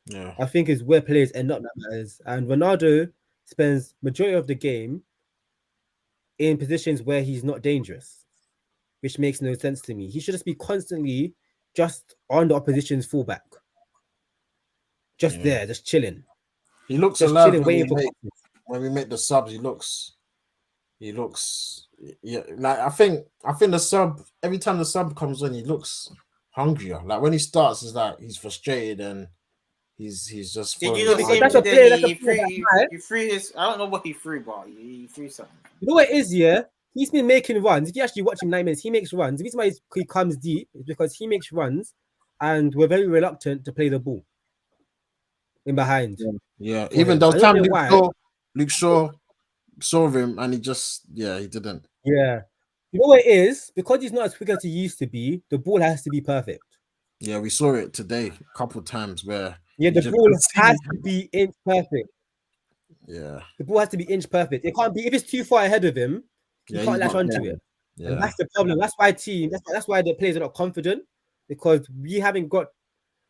[SPEAKER 1] Yeah.
[SPEAKER 3] I think it's where players end up that matters. And Ronaldo spends majority of the game in positions where he's not dangerous, which makes no sense to me. He should just be constantly just on the opposition's fullback, just there, just chilling.
[SPEAKER 1] He looks
[SPEAKER 3] just
[SPEAKER 1] alive
[SPEAKER 3] chilling, waiting for
[SPEAKER 1] when we make the subs. He looks, yeah. Like I think the sub, every time the sub comes on, he looks hungrier. Like when he starts, it's like he's frustrated and he's just.
[SPEAKER 2] Did you not see him
[SPEAKER 3] that's a
[SPEAKER 2] today?
[SPEAKER 3] player.
[SPEAKER 2] He threw his. I don't know what he threw, but he threw something.
[SPEAKER 3] You know what it is, yeah? He's been making runs. If you actually watch him 9 minutes, he makes runs. The reason why he comes deep is because he makes runs, and we're very reluctant to play the ball in behind.
[SPEAKER 1] Yeah. Even though time Luke Shaw saw him and he just he didn't.
[SPEAKER 3] Yeah. You know what it is? Because he's not as quick as he used to be, the ball has to be perfect.
[SPEAKER 1] Yeah, we saw it today a couple of times where
[SPEAKER 3] the ball has to be inch perfect.
[SPEAKER 1] Yeah.
[SPEAKER 3] The ball has to be inch perfect. It can't be if it's too far ahead of him, he can't latch onto it. Yeah. And that's the problem. That's why that's why the players are not confident, because we haven't got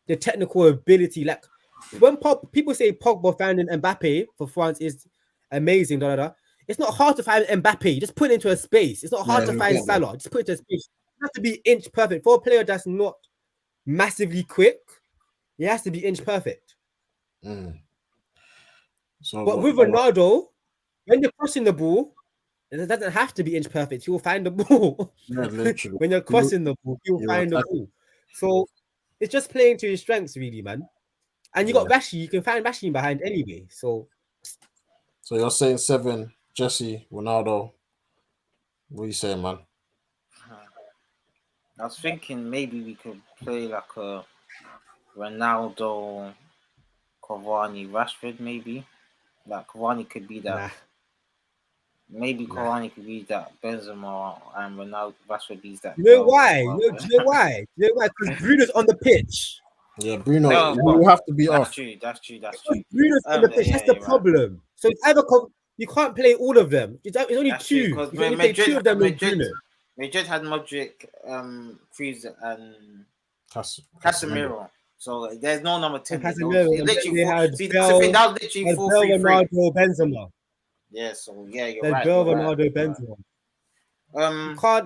[SPEAKER 3] the technical ability. Like when people say Pogba finding Mbappe for France is amazing, it's not hard to find Mbappe. Just put it into a space. It's not hard to find Salah. Just put it into a space. It has to be inch perfect. For a player that's not massively quick, it has to be inch perfect.
[SPEAKER 1] So,
[SPEAKER 3] but with Ronaldo, when you're crossing the ball, it doesn't have to be inch perfect. He will find the ball.
[SPEAKER 1] Yeah, literally.
[SPEAKER 3] When you're crossing the ball, he will find the ball. So it's just playing to his strengths, really, man. And you got Rashi. You can find Rashi behind anyway. So
[SPEAKER 1] you're saying 7, Jesse, Ronaldo. What are you saying, man?
[SPEAKER 2] I was thinking maybe we could play like a Ronaldo, Cavani, Rashford, maybe. Like Cavani could be that.
[SPEAKER 3] Nah.
[SPEAKER 2] Maybe Cavani could be that. Benzema and Ronaldo, Rashford be that.
[SPEAKER 3] You know why? You know why? Because Bruno's on the pitch.
[SPEAKER 1] Yeah, Bruno will have to be off.
[SPEAKER 2] That's true.
[SPEAKER 3] Bruno's on the pitch. That's the problem. Right. So it's either you can't play all of them. It's only
[SPEAKER 2] that's
[SPEAKER 3] 2. You can only play 2 of them with Bruno.
[SPEAKER 2] Madrid had Modric, Cruz, and Casemiro. So there's no number 10.
[SPEAKER 3] Casemiro. They had Bell, Ronaldo, Benzema.
[SPEAKER 2] Yeah, so you're
[SPEAKER 3] right. Bell, Ronaldo, Benzema.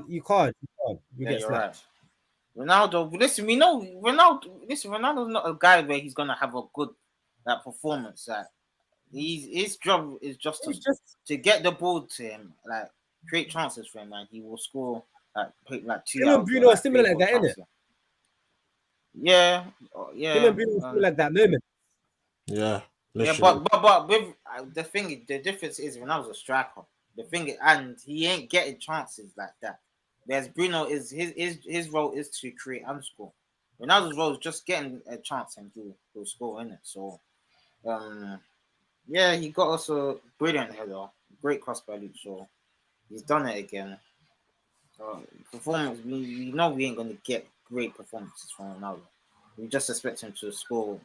[SPEAKER 3] You can't. You get slapped.
[SPEAKER 2] Right. Ronaldo, listen, we know Ronaldo. Listen, Ronaldo's not a guy where he's gonna have a good performance. His job is just to get the ball to him, like create chances for him, and he will score like 2.
[SPEAKER 3] Him and Bruno are similar like that, isn't it?
[SPEAKER 2] Yeah.
[SPEAKER 3] Him and Bruno feel like that moment.
[SPEAKER 1] Yeah.
[SPEAKER 2] Literally. Yeah, but with the difference is Ronaldo's a striker. And he ain't getting chances like that. Whereas Bruno is his role is to create and score. Ronaldo's role is just getting a chance and he'll score in it. So, he got us a brilliant header, great cross by Luke Shaw. He's done it again. Performance, we know we ain't gonna get great performances from Ronaldo. We just expect him to score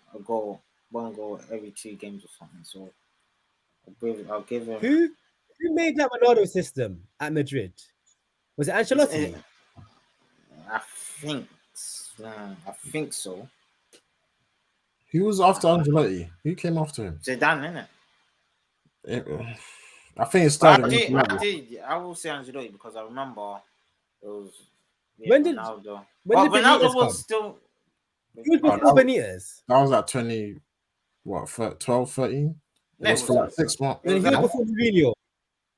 [SPEAKER 2] one goal every 2 games or something. So I'll give him.
[SPEAKER 3] Who made that Ronaldo system at Madrid? Was it Ancelotti?
[SPEAKER 2] I think so.
[SPEAKER 1] Who was after Ancelotti? Who came after him?
[SPEAKER 2] Zidane, innit?
[SPEAKER 1] I think it started.
[SPEAKER 2] I will say Ancelotti because I remember it was
[SPEAKER 3] Ronaldo.
[SPEAKER 2] When Ronaldo was still.
[SPEAKER 3] Who was before Benitez?
[SPEAKER 1] That was like 12, 13? It was for like 6 months.
[SPEAKER 3] He was before Mourinho.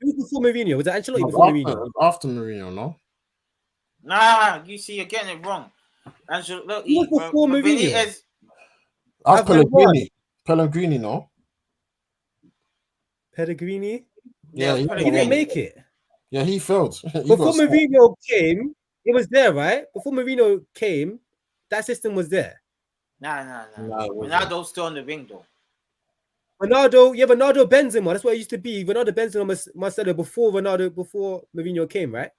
[SPEAKER 3] Who was before Mourinho? Was it Ancelotti before Mourinho?
[SPEAKER 1] After Mourinho, no?
[SPEAKER 2] Nah, you see, you're getting it wrong. Ancelotti.
[SPEAKER 3] Who was before Mourinho?
[SPEAKER 1] Pellegrini, no?
[SPEAKER 3] Pellegrini?
[SPEAKER 1] Yeah,
[SPEAKER 3] he didn't make it.
[SPEAKER 1] Yeah, he failed.
[SPEAKER 3] Before Mourinho came, it was there, right? Before Mourinho came, that system was there.
[SPEAKER 2] Nah. Ronaldo's still on the wing, though.
[SPEAKER 3] Ronaldo Benzema. That's what it used to be. Ronaldo Benzema Marcelo before Mourinho came, right?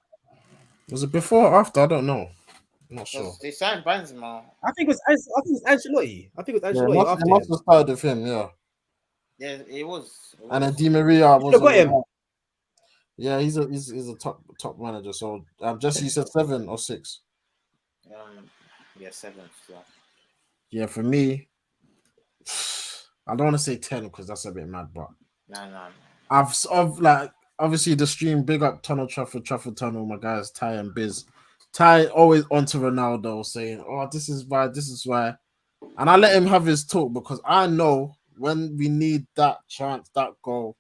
[SPEAKER 1] Was it before or after? I don't know. I'm not sure.
[SPEAKER 2] They signed Benzema.
[SPEAKER 3] I think it was Ancelotti.
[SPEAKER 1] It must have started with him, yeah.
[SPEAKER 2] Yeah, it was.
[SPEAKER 1] And then Di Maria was.
[SPEAKER 3] Got him.
[SPEAKER 1] Yeah, he's a top manager. So Jesse, you said 7 or 6?
[SPEAKER 2] 7. So.
[SPEAKER 1] Yeah, for me, I don't want to say 10 because that's a bit mad, but
[SPEAKER 2] no.
[SPEAKER 1] I've obviously the stream. Big up Tunnel Trafford Tunnel. My guys Ty and Biz. Ty always onto Ronaldo saying, "Oh, this is why," and I let him have his talk because I know when we need that chance, that goal.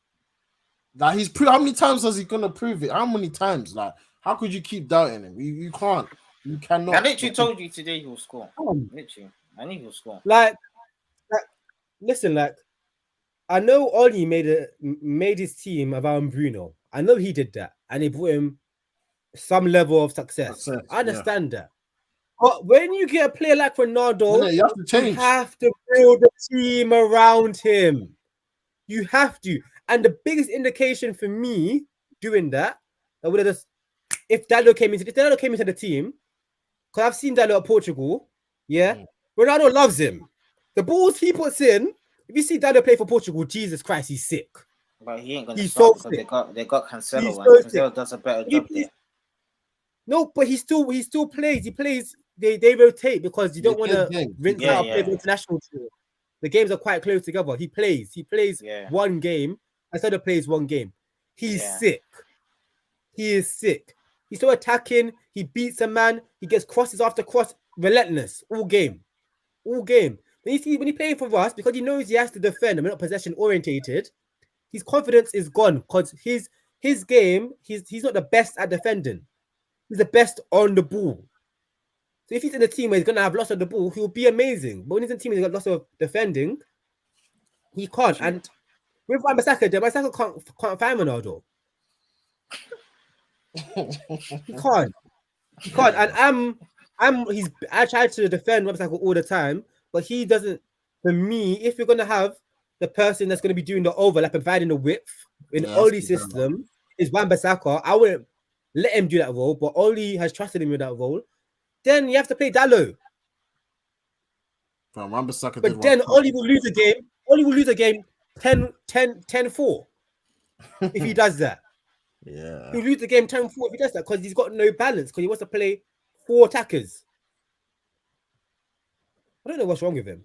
[SPEAKER 1] Like how many times is he gonna prove it? How many times? Like, how could you keep doubting him? You can't. You cannot.
[SPEAKER 2] I literally told you today he will score. Literally, I knew he will score.
[SPEAKER 3] Like, listen, like, I know Oli made his team around Bruno. I know he did that, and he brought him some level of success. I understand that. But when you get a player like Ronaldo,
[SPEAKER 1] you have to change.
[SPEAKER 3] You have to build a team around him. You have to. And the biggest indication for me doing that, if Dalot came into the team, because I've seen Dalot at Portugal, Ronaldo loves him. The balls he puts in, if you see Dalot play for Portugal, Jesus Christ, he's sick.
[SPEAKER 2] But he ain't gonna start because they got Cancelo, and Cancelo does a better job there.
[SPEAKER 3] No, but he still plays. He plays. They rotate because you don't want to rinse out play for international tour. The games are quite close together. He plays one game instead of plays one game. He's sick. He is sick. He's still attacking. He beats a man. He gets crosses after cross. Relentless all game. When he plays for us, because he knows he has to defend and we're not possession orientated, his confidence is gone because his game, he's not the best at defending. He's the best on the ball. So if he's in a team where he's gonna have lots of the ball, he'll be amazing. But when he's in a team where he's got lots of defending, he can't. True. And with Wan-Bissaka, can't find Ronaldo. He can't. And I try to defend Wan-Bissaka all the time, but he doesn't. For me, if you're gonna have the person that's gonna be doing the overlap and providing the width in Oli's system is Wan-Bissaka, I wouldn't let him do that role, but Oli has trusted him with that role. Then you have to play Dalot. But then Oli will lose a game. Oli will lose a game 10-4 if he does that.
[SPEAKER 1] Yeah.
[SPEAKER 3] He'll lose the game 10-4 if he does that because he's got no balance because he wants to play 4 attackers. I don't know what's wrong with him.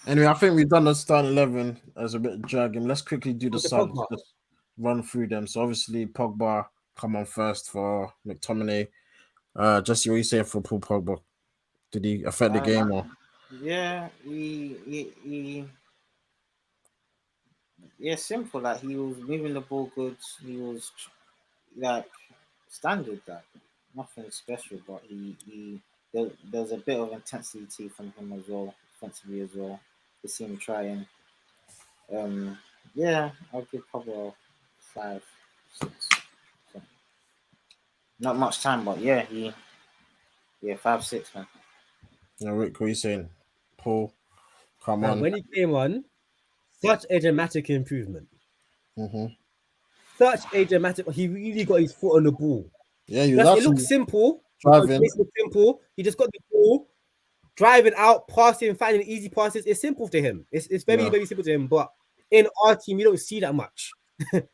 [SPEAKER 1] Anyway, I think we've done the starting 11 as a bit of dragging. Let's quickly do the subs. Just run through them. So obviously Pogba come on first for McTominay. Jesse, what are you saying for Paul Pogba? Did he affect the game or?
[SPEAKER 2] Yeah, simple. Like he was moving the ball good. He was like standard, like nothing special. But there was a bit of intensity from him as well, offensively as well. You see him trying. I'll give Pogba 5, 6. Not much time, but 5, 6, man.
[SPEAKER 1] Yeah, Rick, what are you saying? Paul, come on.
[SPEAKER 3] When he came on, such a dramatic improvement.
[SPEAKER 1] Mm-hmm.
[SPEAKER 3] Such a dramatic. He really got his foot on the ball.
[SPEAKER 1] Yeah,
[SPEAKER 3] it looks simple.
[SPEAKER 1] Driving.
[SPEAKER 3] It looks simple. He just got the ball, driving out, passing, finding easy passes. It's simple to him. It's very, very simple to him. But in our team, you don't see that much. Does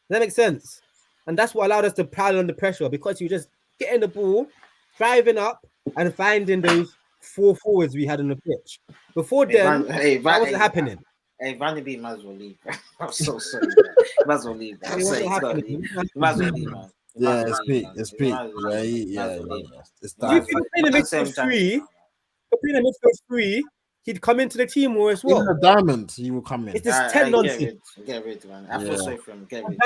[SPEAKER 3] that make sense? And that's what allowed us to pile on the pressure because you just getting the ball, driving up, and finding those 4 forwards we had on the pitch. Before then, that wasn't happening.
[SPEAKER 2] Van de Beek might as well leave. I'm so sorry. Might as well leave. Might as well leave, man.
[SPEAKER 1] Yeah, it's peak. Yeah. It's time.
[SPEAKER 3] If you play the midfield free, he'd come into the team more as well.
[SPEAKER 1] Even a diamond, he will come in.
[SPEAKER 3] It's this 10 nonsense.
[SPEAKER 2] Get rid, man. I feel sorry for him. Get rid.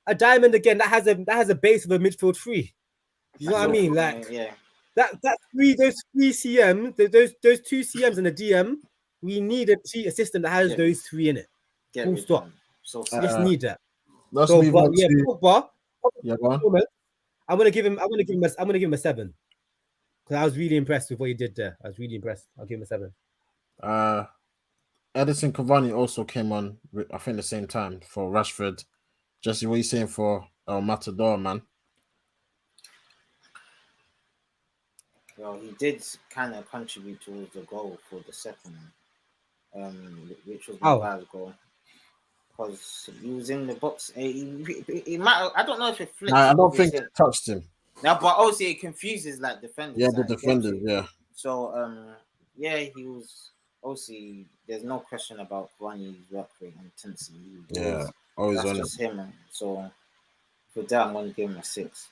[SPEAKER 3] A diamond again that has a base of a midfield 3. You know what I mean? Like those 3 CMs, those 2 CMs and the DM. We need a system that has those 3 in it. Full stop. Just need that.
[SPEAKER 1] Let's move on to
[SPEAKER 3] Pogba.
[SPEAKER 1] Go on.
[SPEAKER 3] I'm gonna give him a 7 because I was really impressed with what he did there. I was really impressed. I'll give him a 7.
[SPEAKER 1] Edison Cavani also came on, I think, the same time for Rashford. Jesse, what are you saying for Matador, man?
[SPEAKER 2] Well, he did kind of contribute towards the goal for the second one, which was Maguire's goal. Because he was in the box. He might. I don't know if it flipped.
[SPEAKER 1] I don't think it touched him.
[SPEAKER 2] No, but obviously it confuses like defenders.
[SPEAKER 1] Yeah, the defenders. Yeah.
[SPEAKER 2] So he was. obviously there's no question about Granny's work rate and intensity.
[SPEAKER 1] Always
[SPEAKER 2] That's
[SPEAKER 1] on
[SPEAKER 2] just
[SPEAKER 1] it.
[SPEAKER 2] him. Man. So for that, I'm going to give him a 6.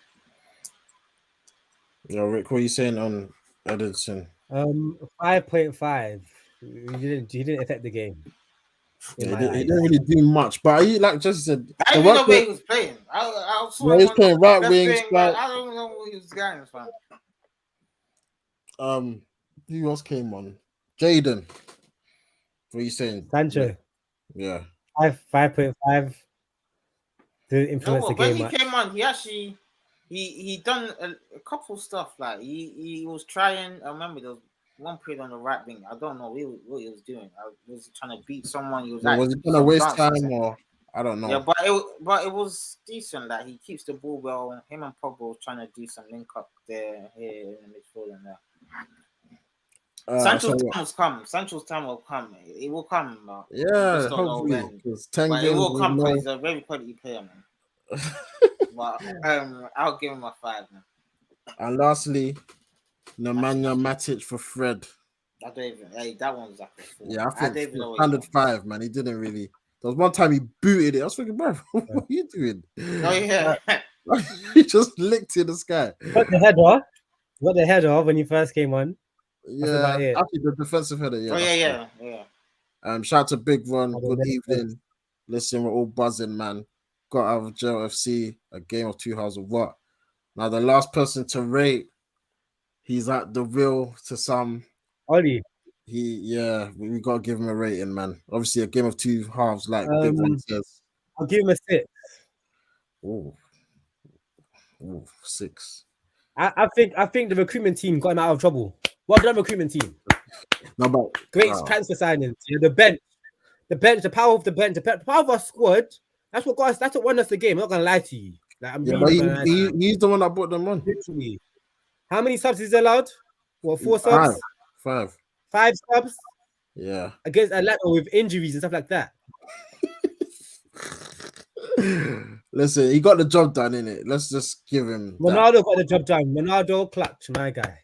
[SPEAKER 1] Yo, Rick, what are you saying on Edison?
[SPEAKER 3] 5.5. He didn't affect the game.
[SPEAKER 1] Yeah, he didn't really do much, but like Jesse said,
[SPEAKER 2] I didn't even know where he was playing. I saw him
[SPEAKER 1] he's playing right wing.
[SPEAKER 2] I don't even know where he was going from.
[SPEAKER 1] Who else came on? Jaden. What are you saying?
[SPEAKER 3] Sancho.
[SPEAKER 1] Yeah.
[SPEAKER 3] 5.5. Didn't influence the game
[SPEAKER 2] when he
[SPEAKER 3] much.
[SPEAKER 2] came on, he actually he done a couple stuff. Like he was trying. I remember there was one period on the right wing. I don't know what he was doing. Was he trying to beat someone? He was like,
[SPEAKER 1] was he gonna waste time or I don't know.
[SPEAKER 2] Yeah, but it was decent. Like he keeps the ball well. Him and Pogba was trying to do some link up there, here in the midfield and there. Sancho's time will come. It will come.
[SPEAKER 1] Yeah, hopefully.
[SPEAKER 2] But it will come because he's a very quality player, man. But I'll give him a 5, man.
[SPEAKER 1] And lastly, Nemanja Matic for Fred.
[SPEAKER 2] I don't even. Hey, that one's like a 4.
[SPEAKER 1] Yeah, I think standard 5, man. He didn't really. There was one time he booted it. I was thinking, bro, what are you doing?
[SPEAKER 2] Oh yeah,
[SPEAKER 1] he just licked in the sky.
[SPEAKER 3] Got the header when he first came on.
[SPEAKER 1] Yeah, actually the defensive header. Yeah.
[SPEAKER 2] Yeah.
[SPEAKER 1] Shout out to Big Ron. Good evening. Listen, we're all buzzing, man. Got out of jail FC, a game of 2 hours of what? Now the last person to rate, he's at the real to some.
[SPEAKER 3] Ollie.
[SPEAKER 1] We gotta give him a rating, man. Obviously, a game of 2 halves, like Big Ron says.
[SPEAKER 3] I'll give him a 6.
[SPEAKER 1] Ooh, 6.
[SPEAKER 3] I think the recruitment team got him out of trouble. Well done, recruitment team.
[SPEAKER 1] No, but
[SPEAKER 3] great transfer signings. The bench, the power of the bench, the power of our squad. That's what won us the game. I'm not gonna lie to you. Like,
[SPEAKER 1] he's the one that brought them on.
[SPEAKER 3] Literally. How many subs is allowed? What, 4 subs?
[SPEAKER 1] 5
[SPEAKER 3] subs.
[SPEAKER 1] Yeah.
[SPEAKER 3] Against Atlanta with injuries and stuff like that.
[SPEAKER 1] Listen, he got the job done, innit? Let's just give him.
[SPEAKER 3] Ronaldo got the job done. Ronaldo clutch, my guy.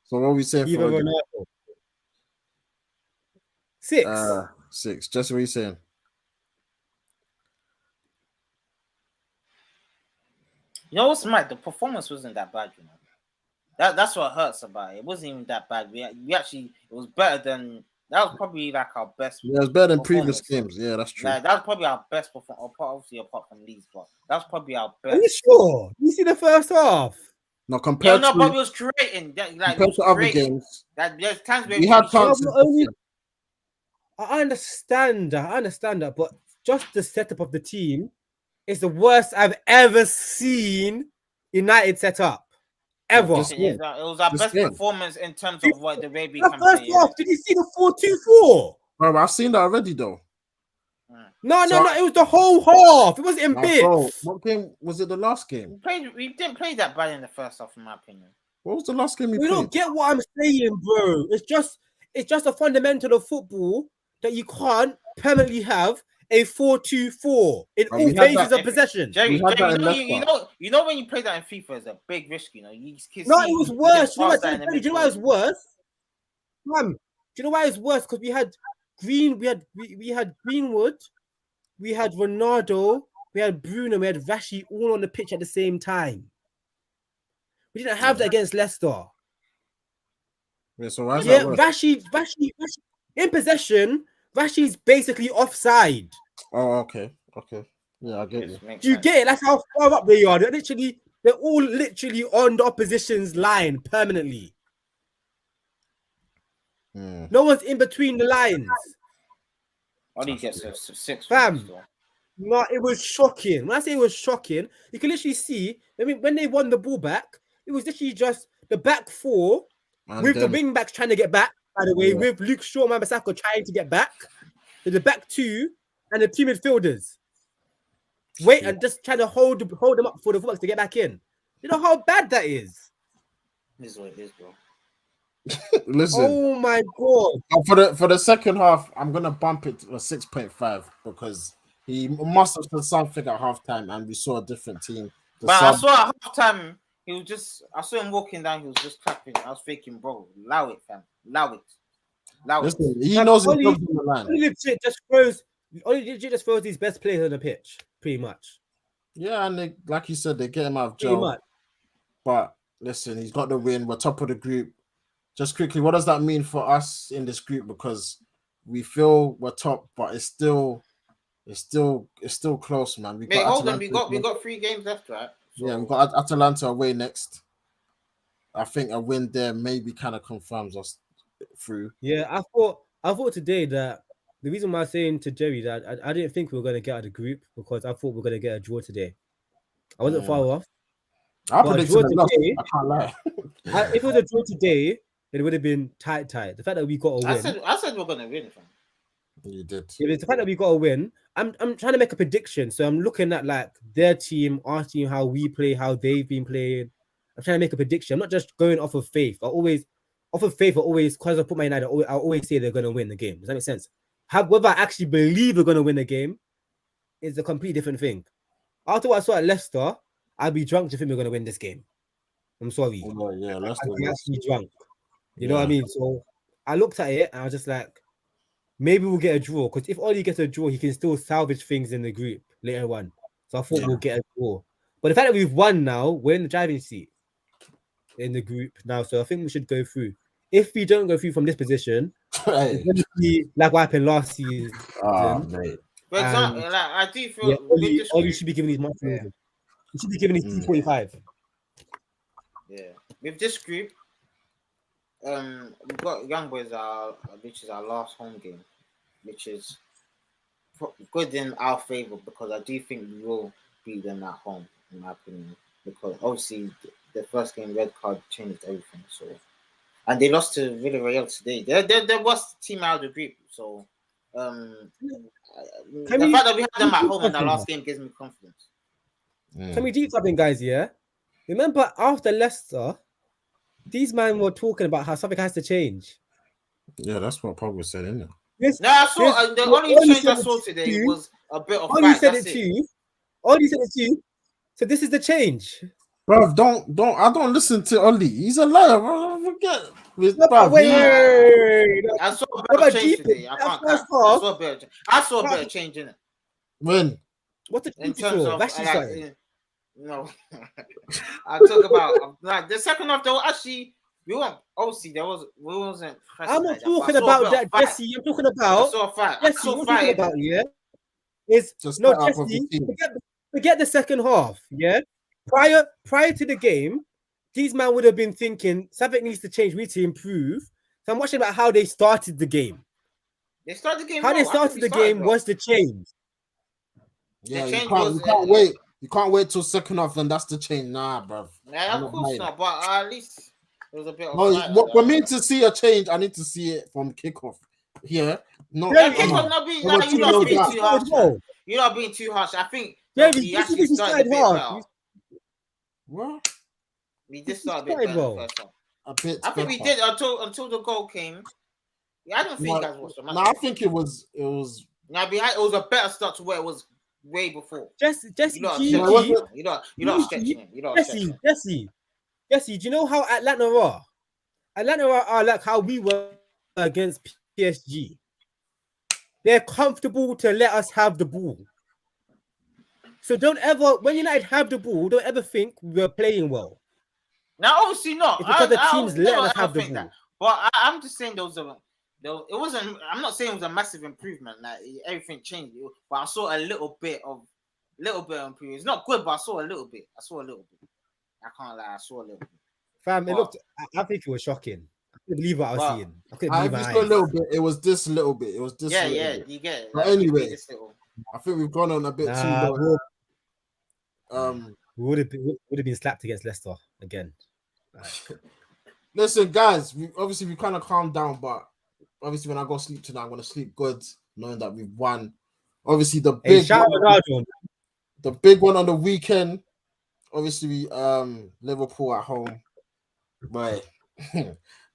[SPEAKER 1] So what are we saying for
[SPEAKER 3] Ronaldo? 6.
[SPEAKER 1] 6. Just what are you saying?
[SPEAKER 2] You know what's mad? The performance wasn't that bad, you know. That's what hurts about it. It wasn't even that bad. We actually, it was better than. That was probably like our best.
[SPEAKER 1] Yeah, it was better than previous games. Yeah, that's true.
[SPEAKER 2] Like, that was probably our best performance, obviously apart from Leeds, but that's probably our best.
[SPEAKER 3] Are you sure? You see the first half?
[SPEAKER 1] No, compared to.
[SPEAKER 2] But it was creating. Like,
[SPEAKER 1] compared to other games.
[SPEAKER 2] That there's times where
[SPEAKER 1] we had chances.
[SPEAKER 3] I understand that, but just the setup of the team is the worst I've ever seen United set up. Ever.
[SPEAKER 2] It was our best performance in terms of what the way we
[SPEAKER 3] can play. Did you see the 4-2-4?
[SPEAKER 1] Bro, I've seen that already though.
[SPEAKER 3] No, it was the whole half. It wasn't in bits.
[SPEAKER 1] Bro, what game was it? The last game?
[SPEAKER 2] We didn't play that bad in the first half, in my opinion.
[SPEAKER 1] What was the last game we
[SPEAKER 3] played? You don't get what I'm saying, bro. It's just a fundamental of football that you can't permanently have a 4-2-4 in all phases of possession.
[SPEAKER 2] Jerry, you know when you play that in FIFA, it's a big risk. You know, it
[SPEAKER 3] was worse. Do you know why it was worse? Man, do you know why it was worse? Because we had Greenwood, we had Ronaldo, we had Bruno, we had Rashi all on the pitch at the same time. We didn't have that against Leicester.
[SPEAKER 1] Yeah, so why is that worse?
[SPEAKER 3] Rashi in possession. Rashi's basically offside.
[SPEAKER 1] Oh, okay. Yeah, I get you.
[SPEAKER 3] Do you get it? That's how far up they are. They're all literally on the opposition's line permanently. No one's in between the lines.
[SPEAKER 2] Only gets a 6.
[SPEAKER 3] Fam. No, it was shocking. When I say it was shocking, you can literally see. I mean, when they won the ball back, it was literally just the back 4 with the wing backs trying to get back. By the way, with Luke Shaw and Mambasaka trying to get back, to the back 2 and the 2 midfielders and just trying to hold them up for the fullbacks to get back in. You know how bad that is.
[SPEAKER 2] This is what it is, bro.
[SPEAKER 1] Listen.
[SPEAKER 3] Oh my god!
[SPEAKER 1] For the second half, I'm gonna bump it to a 6.5 because he must have done something at halftime, and we saw a different team.
[SPEAKER 2] I saw at halftime. I saw him walking down. He was just clapping. I was thinking, bro, allow it, fam. Allow it.
[SPEAKER 1] Listen, he knows his job's on the line.
[SPEAKER 3] Only legit just throws these best players on the pitch, pretty much.
[SPEAKER 1] Yeah, and they, like you said, they get him out of jail. But listen, he's got the win. We're top of the group. Just quickly, what does that mean for us in this group? Because we feel we're top, but it's still close, man.
[SPEAKER 2] We got 3 games left, right?
[SPEAKER 1] So, yeah, we've got Atalanta away next. I think a win there maybe kind of confirms us through.
[SPEAKER 3] Yeah, I thought today that the reason why I was saying to Jerry that I didn't think we were going to get out of the group because I thought we were going to get a draw today. I wasn't far off.
[SPEAKER 1] I predicted a loss. I can't lie.
[SPEAKER 3] If it was a draw today, it would have been tight. The fact that we got a win.
[SPEAKER 2] I said we're going to win.
[SPEAKER 1] You did.
[SPEAKER 3] Yeah, the fact that we got a win. I'm trying to make a prediction, so I'm looking at like their team, our team, how we play, how they've been playing. I'm trying to make a prediction. I'm not just going off of faith. Because I put my United, I always say they're going to win the game. Does that make sense? Whether I actually believe we're going to win the game is a completely different thing. After what I saw at Leicester, I'd be drunk to think we're going to win this game. I'm sorry.
[SPEAKER 1] Oh, yeah, Leicester.
[SPEAKER 3] I'd be actually drunk. You know what I mean? So I looked at it and I was just like, maybe we'll get a draw. Because if Oli gets a draw, he can still salvage things in the group later on. So I thought we'll get a draw. But the fact that we've won now, we're in the driving seat in the group now. So I think we should go through. If we don't go through from this position, it's going to be like what happened last season.
[SPEAKER 1] Mate.
[SPEAKER 2] But I do feel
[SPEAKER 3] Oli should be giving these much more. He should be giving these 245.
[SPEAKER 2] Yeah. With this group, we've got Young Boys, which is our last home game, which is good in our favour because I do think we will beat them at home, in my opinion. Because obviously the first game red card changed everything. So, and they lost to Villarreal today. They're the worst team out of the group. So, the fact that we had them at home in the last game gives me confidence.
[SPEAKER 3] Can we do something, guys? Yeah. Remember after Leicester, these men were talking about how something has to change.
[SPEAKER 1] Yeah, that's what Pogba said, isn't it?
[SPEAKER 3] Yes.
[SPEAKER 2] No, I saw the only change I saw today was a bit of
[SPEAKER 3] Oli said it to you. Oli said it to you. So this is the change.
[SPEAKER 1] Bro, I don't listen to Oli. He's a liar, bro. Forget.
[SPEAKER 3] Wait.
[SPEAKER 2] I saw a bit of change today. I saw a bit of change in it.
[SPEAKER 1] When?
[SPEAKER 3] What the
[SPEAKER 2] in terms of no, I talk about like the second half. Though actually, we wasn't.
[SPEAKER 3] I'm not talking about that, Jesse. I'm talking about. Jesse, what I'm talking about, yeah, is
[SPEAKER 1] just
[SPEAKER 3] no, Jesse. Forget the second half, yeah. Prior to the game, these men would have been thinking something needs to change. We need to improve. So I'm watching about how they started the game.
[SPEAKER 2] They started the game.
[SPEAKER 3] How they started the game was the change.
[SPEAKER 1] Yeah, you can't wait. You can't wait till second half, and that's the change. Nah, bro.
[SPEAKER 2] Yeah, of course not. But at least it was a bit.
[SPEAKER 1] For me to see a change, I need to see it from kickoff. Here,
[SPEAKER 2] you're not being too harsh. You're not being too harsh. I think he actually started a bit well.
[SPEAKER 1] What?
[SPEAKER 2] We just started a bit better. I think we did until the goal came. Yeah, I don't think you guys watched the match.
[SPEAKER 1] No, I think it was.
[SPEAKER 2] Now behind, it was a better start to where it was way before.
[SPEAKER 3] Jesse,
[SPEAKER 2] you're not stretching it.
[SPEAKER 3] Jesse, do you know how Atlanta are? Atlanta are like how we were against PSG. They're comfortable to let us have the ball. So don't ever, when United have the ball, don't ever think we're playing well.
[SPEAKER 2] Now, obviously not.
[SPEAKER 3] It's because the teams let us have the ball.
[SPEAKER 2] That. But I'm just saying it wasn't. I'm not saying it was a massive improvement. Like everything changed, but I saw a little bit of improvement. It's not good, but I saw a little bit. I can't lie. I saw a little bit.
[SPEAKER 3] Fam, it looked. I think it was shocking. I couldn't believe what I was seeing. I couldn't believe my eyes.
[SPEAKER 1] A little bit. It was this little bit. It was this.
[SPEAKER 2] Yeah,
[SPEAKER 1] bit.
[SPEAKER 2] You get it.
[SPEAKER 1] But anyway, I think we've gone on a bit too long.
[SPEAKER 3] We would have been slapped against Leicester again.
[SPEAKER 1] Listen, guys. We kind of calmed down, but obviously when I go sleep tonight, I'm gonna sleep good, knowing that we've won. Obviously, the big one on the weekend. Obviously, Liverpool at home.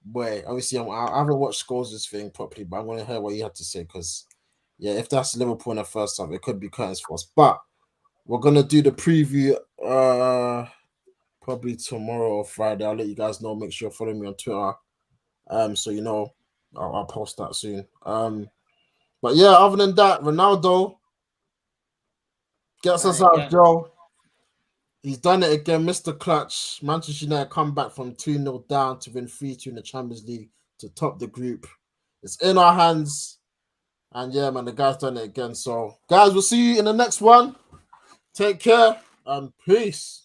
[SPEAKER 1] Boy, obviously, I haven't watched Scholes' thing properly, but I'm gonna hear what you had to say because, yeah, if that's Liverpool in the first half, it could be curtains for us. But we're gonna do the preview probably tomorrow or Friday. I'll let you guys know. Make sure you follow me on Twitter, so you know I'll post that soon. But yeah, other than that, Ronaldo gets us out, Joe. He's done it again, Mr. Clutch. Manchester United come back from 2-0 down to win 3-2 in the Champions League to top the group. It's in our hands. And yeah, man, the guy's done it again. So, guys, we'll see you in the next one. Take care and peace.